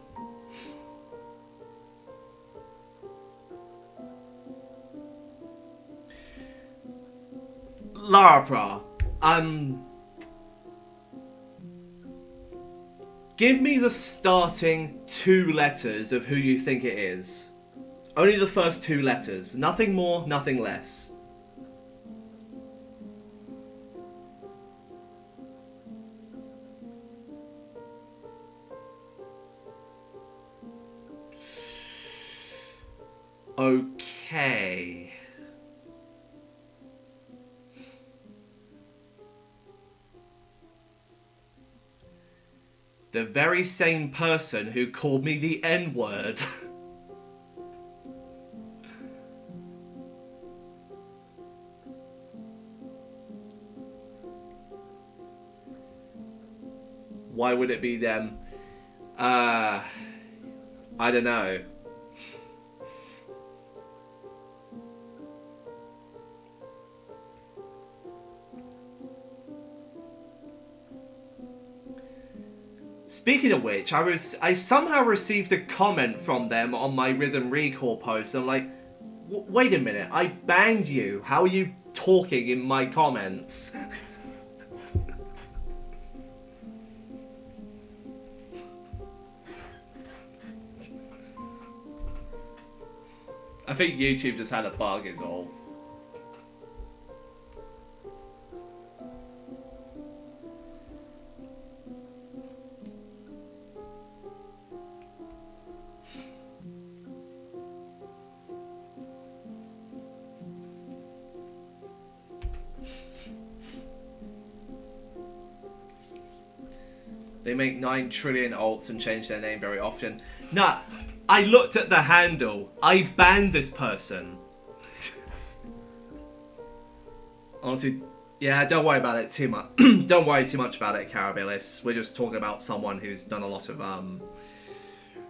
Speaker 1: Lara Pra, give me the starting 2 letters of who you think it is. Only the first 2 letters. Nothing more, nothing less. Okay. The very same person who called me the N-word. Why would it be them? I don't know. Speaking of which, I somehow received a comment from them on my Rhythm Recall post. I'm like, wait a minute, I banned you. How are you talking in my comments? I think YouTube just had a bug is all. They make 9 trillion alts and change their name very often. Nah, I looked at the handle. I banned this person. Honestly, yeah, don't worry about it too much. Don't worry too much about it, Carabilis. We're just talking about someone who's done a lot of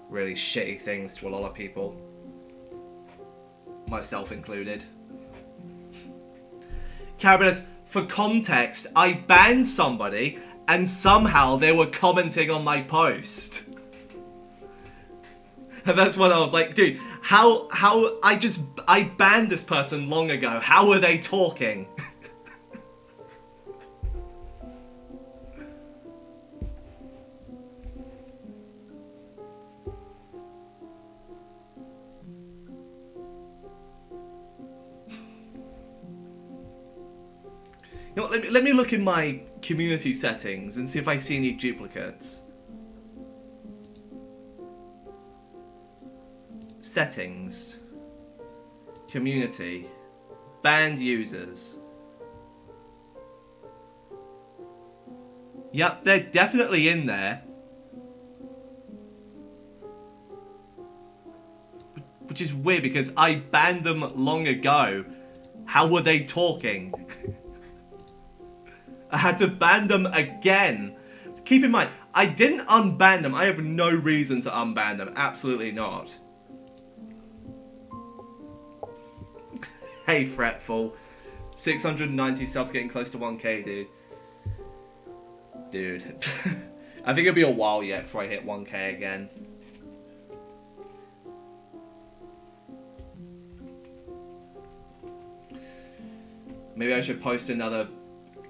Speaker 1: really shitty things to a lot of people. Myself included. Carabilis, for context, I banned somebody and somehow they were commenting on my post. And that's when I was like, dude, how I banned this person long ago. How are they talking? You know, let me look in my community settings and see if I see any duplicates. Settings. Community. Banned users. Yep, they're definitely in there. Which is weird because I banned them long ago. How were they talking? I had to ban them again. Keep in mind, I didn't unban them. I have no reason to unban them. Absolutely not. Hey, Fretful. 690 subs getting close to 1k, dude. Dude. I think it'll be a while yet before I hit 1k again. Maybe I should post another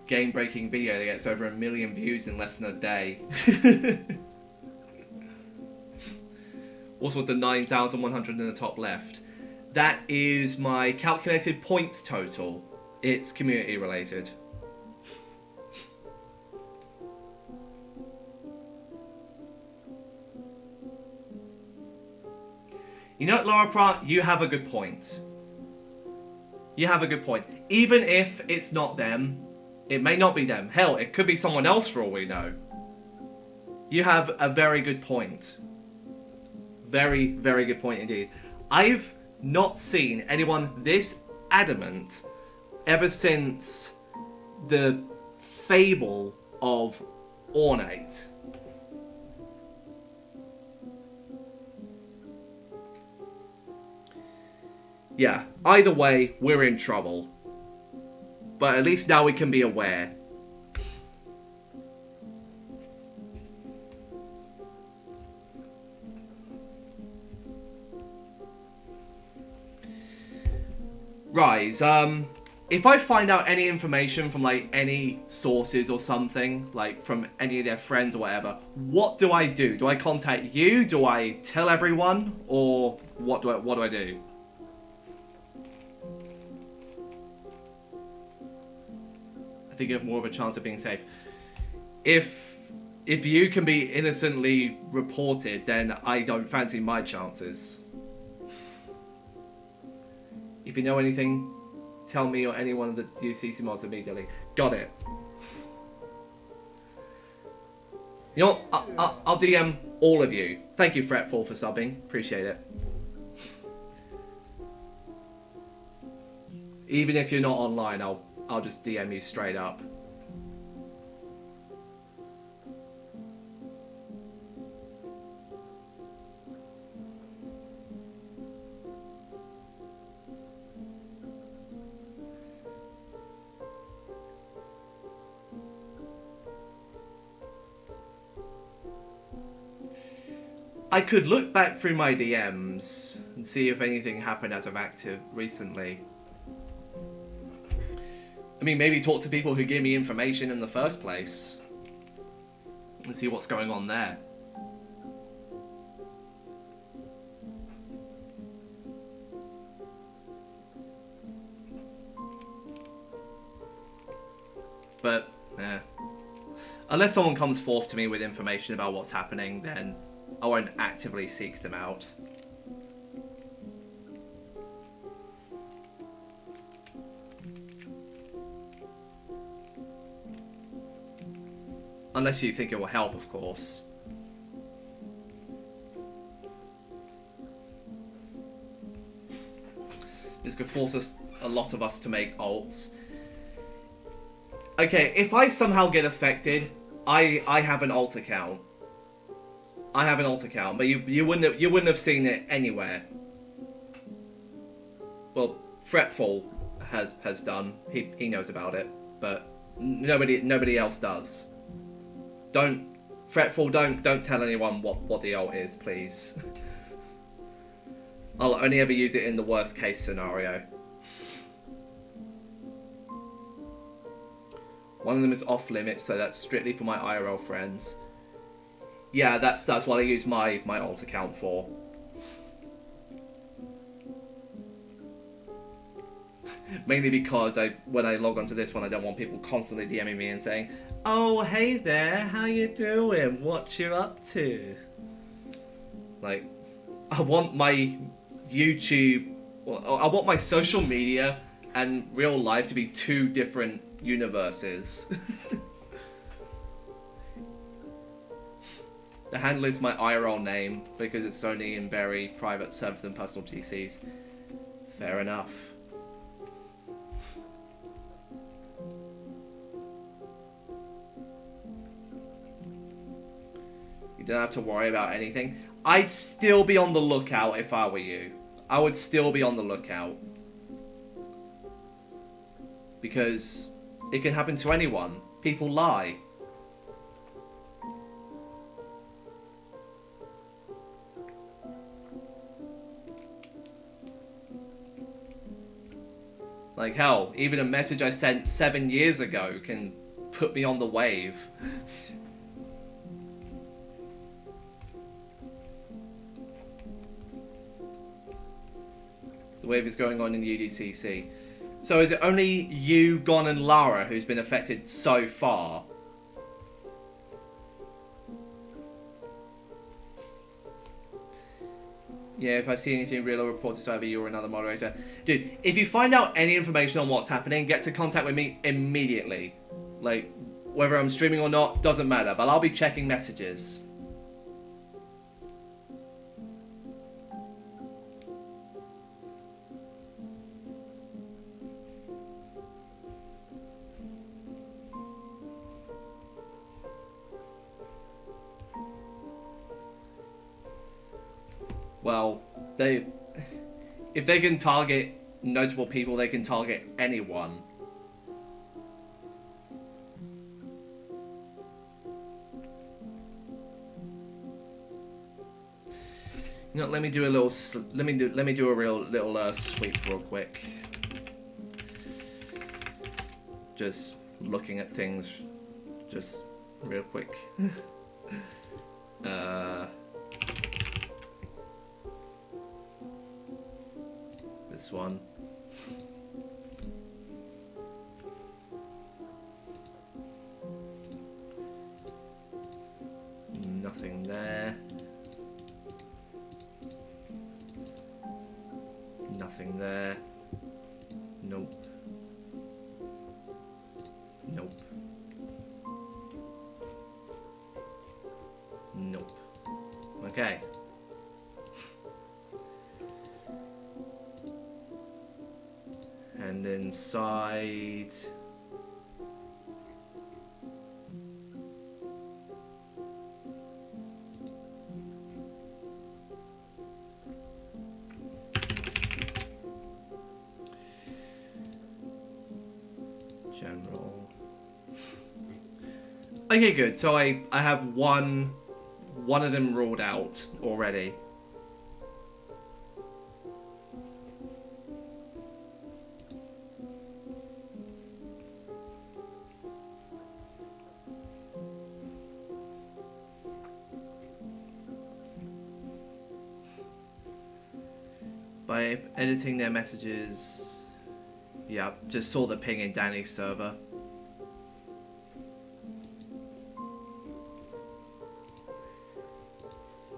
Speaker 1: game-breaking video that gets over 1 million views in less than a day. What's with the 9,100 in the top left? That is my calculated points total. It's community related. You know what, Laura Pratt? You have a good point. You have a good point. Even if it's not them, it may not be them. Hell, it could be someone else for all we know. You have a very good point. Very, very good point indeed. I've not seen anyone this adamant ever since the fable of Ornate. Yeah, either way, we're in trouble. But at least now we can be aware. Rise, if I find out any information from, like, any sources or something, like, from any of their friends or whatever, what do I do? Do I contact you? Do I tell everyone? Or what do I do? I think you have more of a chance of being safe. If you can be innocently reported, then I don't fancy my chances. If you know anything, tell me or anyone of the UCC mods immediately. Got it. You know what? I'll DM all of you. Thank you, Fretful, for subbing. Appreciate it. Even if you're not online, I'll just DM you straight up. I could look back through my DMs and see if anything happened as of active recently. I mean, maybe talk to people who gave me information in the first place and see what's going on there. But, unless someone comes forth to me with information about what's happening, then I won't actively seek them out. Unless you think it will help, of course. This could force a lot of us to make alts. Okay, if I somehow get affected, I have an alt account. I have an alt account, but you wouldn't have seen it anywhere. Well, Fretful has done. He knows about it, but nobody else does. Fretful, don't tell anyone what the alt is, please. I'll only ever use it in the worst case scenario. One of them is off limits, so that's strictly for my IRL friends. Yeah, that's what I use my alt account for. Mainly because when I log onto this one, I don't want people constantly DMing me and saying, "Oh, hey there, how you doing? What you up to?" Like, I want my YouTube, well, I want my social media and real life to be two different universes. The handle is my IRL name because it's only in very private servers and personal PCs. Fair enough. You don't have to worry about anything. I'd still be on the lookout if I were you. I would still be on the lookout. Because it can happen to anyone. People lie. Like, hell, even a message I sent 7 years ago can put me on the wave. The wave is going on in the UDCC. So is it only you, Gon, and Lara who's been affected so far? Yeah, if I see anything real, I'll report it to either you or another moderator. Dude, if you find out any information on what's happening, get to contact with me immediately. Like, whether I'm streaming or not, doesn't matter, but I'll be checking messages. Well, if they can target notable people, they can target anyone. You know, let me do a little. Let me do a little sweep real quick. Just looking at things, just real quick. This one. Nothing there. Nothing there. Nope. Nope. Nope. Okay. And inside... General. Okay, good. So I have one of them ruled out already. By editing their messages, yeah, just saw the ping in Danny's server.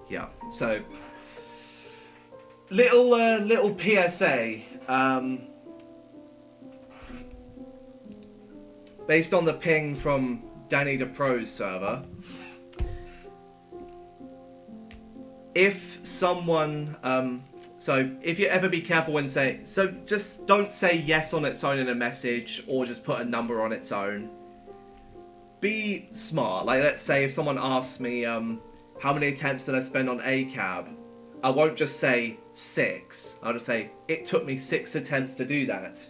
Speaker 1: Yeah, so little PSA. Based on the ping from Danny the Pro's server, if someone so if you ever be careful when saying, so just don't say yes on its own in a message or just put a number on its own. Be smart. Like, let's say if someone asks me how many attempts did I spend on ACAB, I won't just say 6. I'll just say it took me 6 attempts to do that. So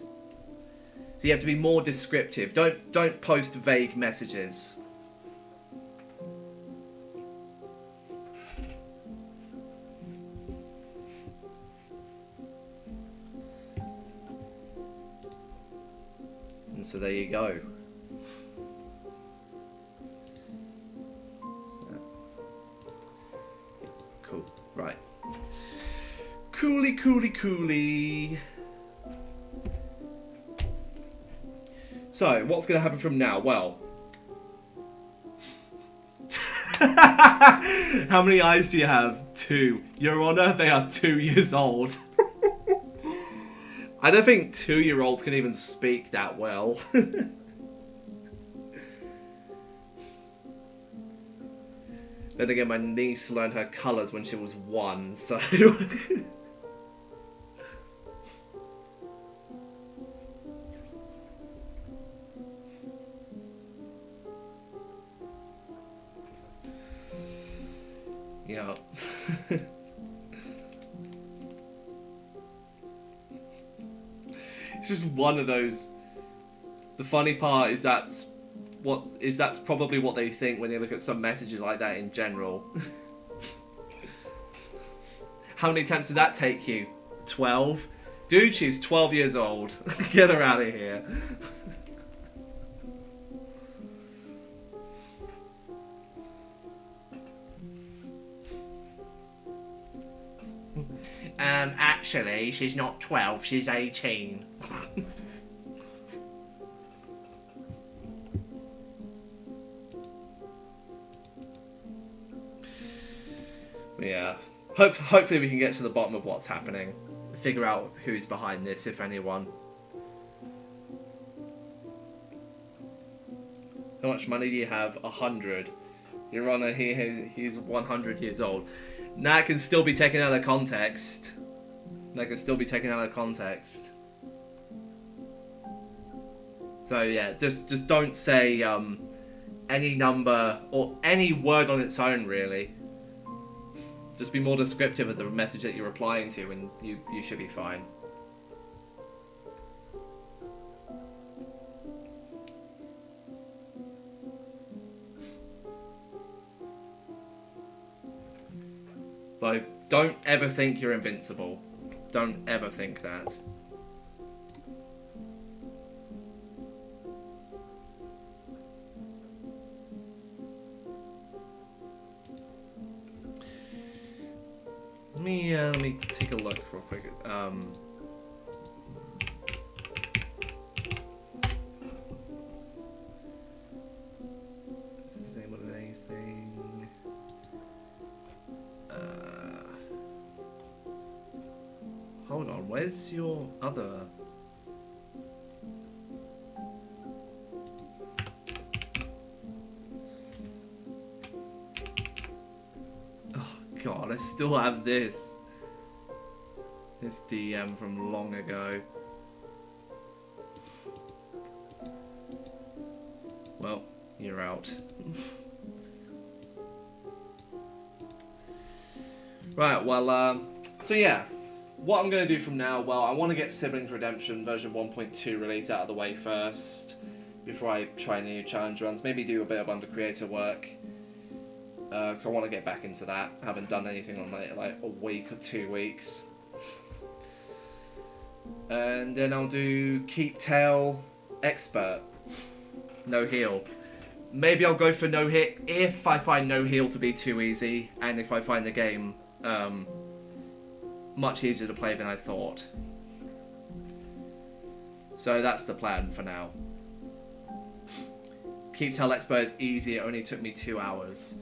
Speaker 1: you have to be more descriptive. Don't post vague messages. And so there you go. Cool. Right. Coolly. So, what's going to happen from now? Well, how many eyes do you have? 2. Your Honor, they are 2 years old. I don't think 2-year-olds can even speak that well. Then again, my niece learned her colours when she was 1, so... yeah. It's just one of those... The funny part is that's probably what they think when they look at some messages like that in general. How many attempts did that take you? 12? Dude, she's 12 years old. Get her out of here. Actually, she's not 12, she's 18. Yeah. Hopefully we can get to the bottom of what's happening. Figure out who's behind this, if anyone. How much money do you have? 100. Your Honor, he's 100 years old. Now it can still be taken out of context. So yeah, just don't say any number or any word on its own, really. Just be more descriptive of the message that you're replying to, and you should be fine. Like, don't ever think you're invincible. Don't ever think that. Let me take a look real quick. Disable anything. Hold on, where's your other? God, I still have this. This DM from long ago. Well, you're out. Right, well, so yeah. What I'm going to do from now, well, I want to get Siblings Redemption version 1.2 release out of the way first, before I try new challenge runs. Maybe do a bit of under creator work, because I want to get back into that. I haven't done anything on like a week or 2 weeks. And then I'll do Keep Tail Expert. No heal. Maybe I'll go for no hit if I find no heal to be too easy, and if I find the game much easier to play than I thought. So that's the plan for now. Keep Tail Expert is easy, it only took me 2 hours.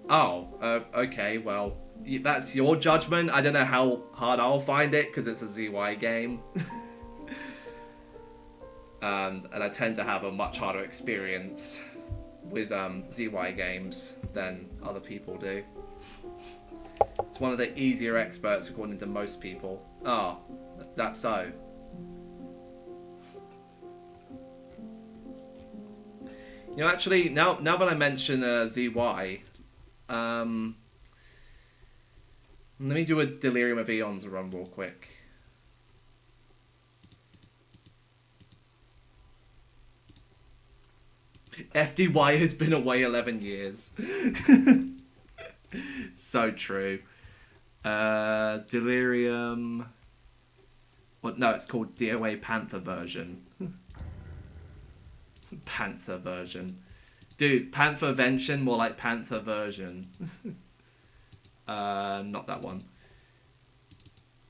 Speaker 1: Oh, okay, well, that's your judgment. I don't know how hard I'll find it, because it's a ZY game. And I tend to have a much harder experience with ZY games than other people do. It's one of the easier experts according to most people. Oh, that's so. You know, actually, now that I mention ZY, let me do a Delirium of Eons run real quick. FDY has been away 11 years. So true. Delirium... What? No, it's called DOA Panther version. Panther version. Dude, Panthervention, more like Panther version. Not that one.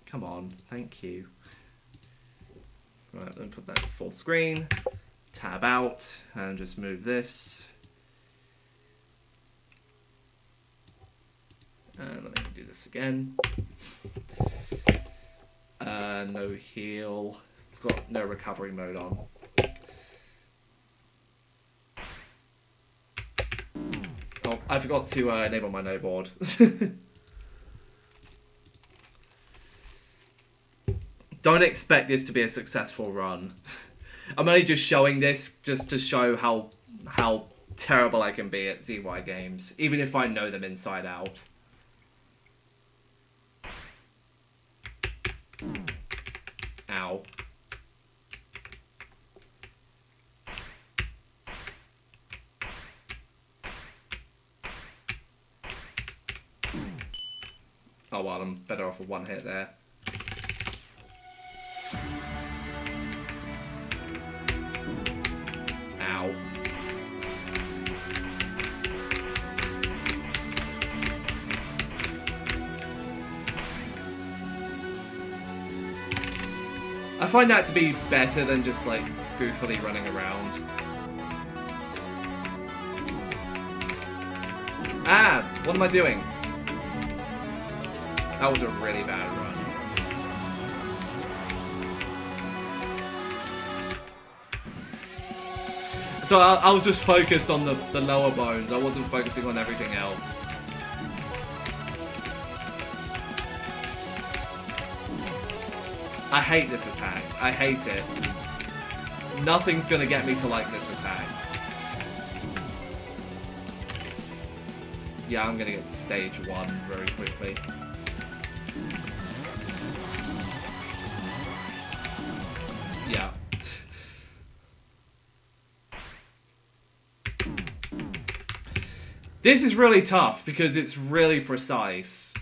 Speaker 1: Come on, thank you. Right, let me put that full screen. Tab out, and just move this. And let me do this again. No heal. Got no recovery mode on. Oh, I forgot to enable my no board. Don't expect this to be a successful run. I'm only just showing this just to show how terrible I can be at ZY games, even if I know them inside out. Ow. Oh well, I'm better off with one hit there. Ow. I find that to be better than just like goofily running around. Ah! What am I doing? That was a really bad run. So I was just focused on the lower bones. I wasn't focusing on everything else. I hate this attack. I hate it. Nothing's gonna get me to like this attack. Yeah, I'm gonna get to stage 1 very quickly. Yeah. This is really tough because it's really precise.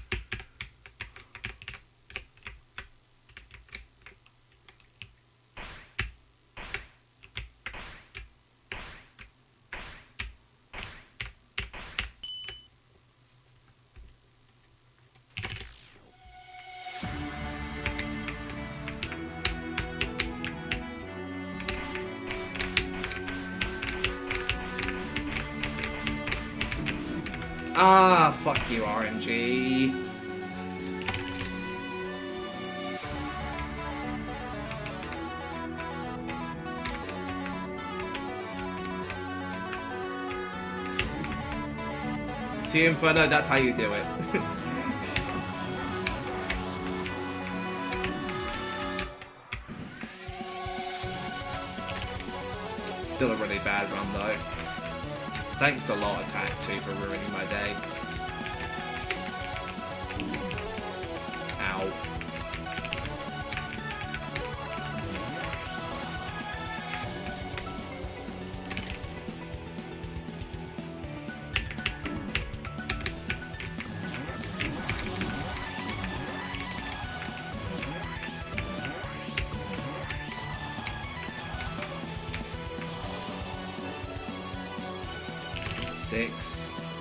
Speaker 1: Ah, fuck you, RNG. See, Inferno, that's how you do it. Still a really bad run though. Thanks a lot, Attack 2, for ruining my day. Ow.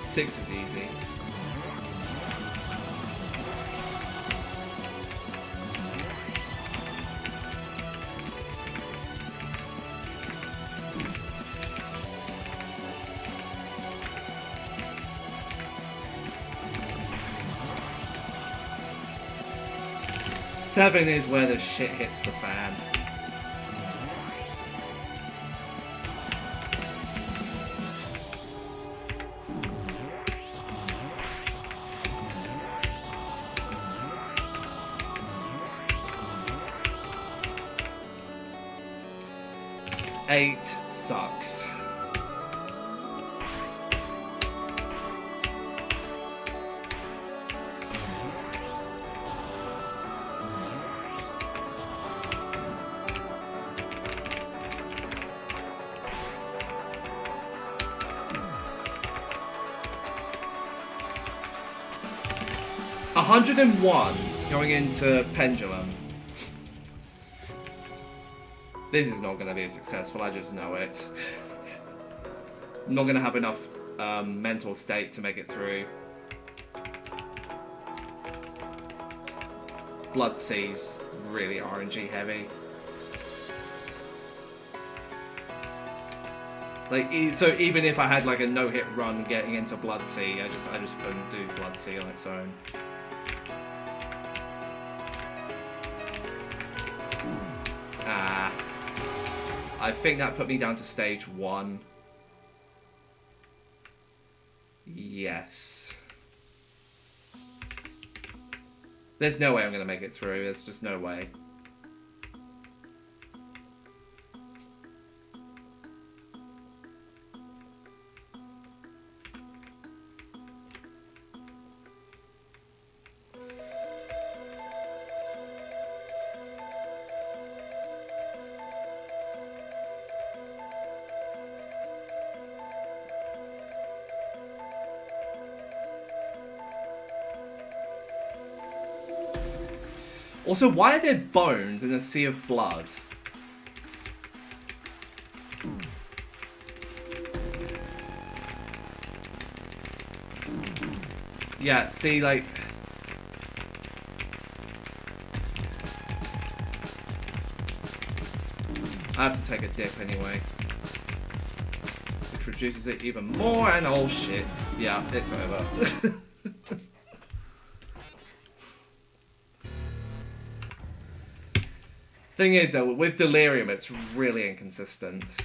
Speaker 1: Six is easy. Seven is where the shit hits the fan. Eight sucks. $101 going into Pendulum. This is not going to be successful, I just know it. I'm not going to have enough mental state to make it through. Blood Sea's really RNG heavy. Like, so even if I had like a no-hit run getting into Blood Sea, I just couldn't do Blood Sea on its own. I think that put me down to stage 1. Yes. There's no way I'm going to make it through. There's just no way. Also, why are there bones in a sea of blood? Yeah, see, like... I have to take a dip anyway. Which reduces it even more, and oh shit. Yeah, it's over. Thing is, though, with Delirium, it's really inconsistent.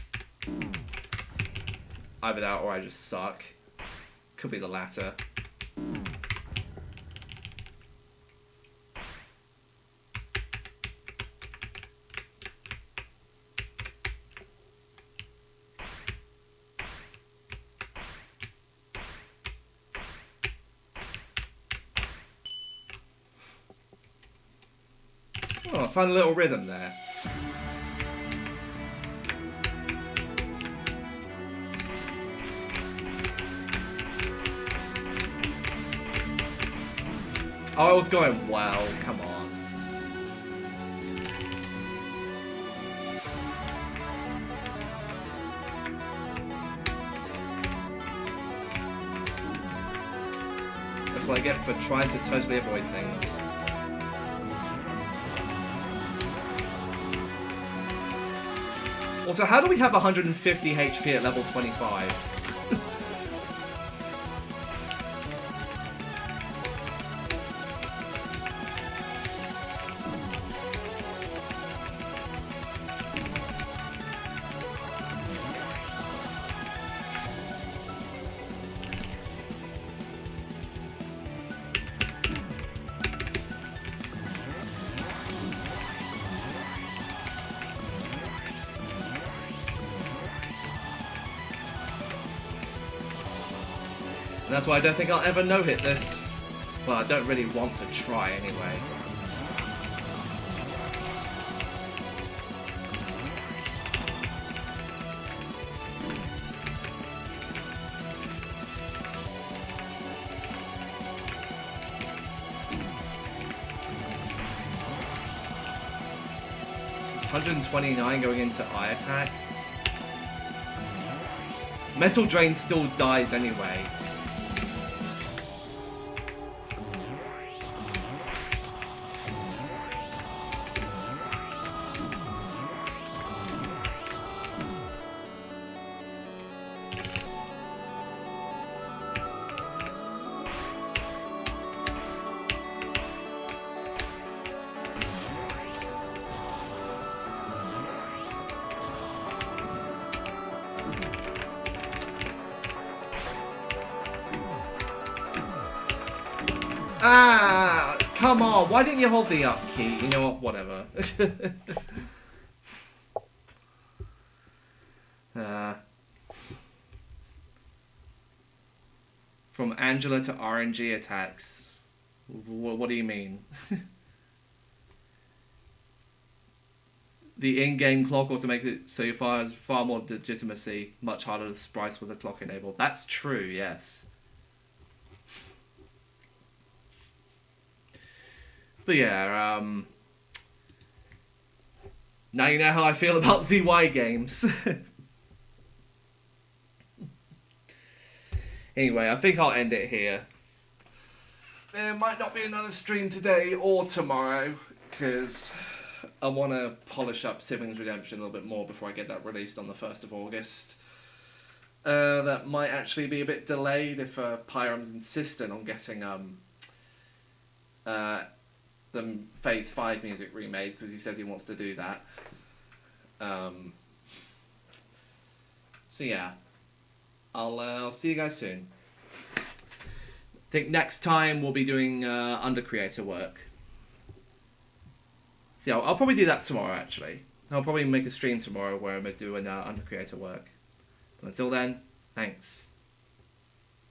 Speaker 1: Either that or I just suck. Could be the latter. Oh, I found a little rhythm there. Oh, I was going well, come on. That's what I get for trying to totally avoid things. Also, how do we have 150 HP at level 25? That's why I don't think I'll ever no-hit this. Well, I don't really want to try anyway. $129 going into eye attack. Mental Drain still dies anyway. Ah, come on. Why didn't you hold the up key? You know what? Whatever. From Angela to RNG attacks. What do you mean? The in-game clock also makes it so far more legitimacy, much harder to splice with the clock enabled. That's true, yes. But yeah, now you know how I feel about ZY games. Anyway, I think I'll end it here. There might not be another stream today or tomorrow, because I want to polish up Siblings Redemption a little bit more before I get that released on the 1st of August. That might actually be a bit delayed if Pyram's insistent on getting the Phase 5 music remade, because he says he wants to do that. So yeah, I'll see you guys soon. I think next time we'll be doing under creator work. So yeah, I'll probably do that tomorrow actually. I'll probably make a stream tomorrow where I'm doing under creator work. But until then, thanks.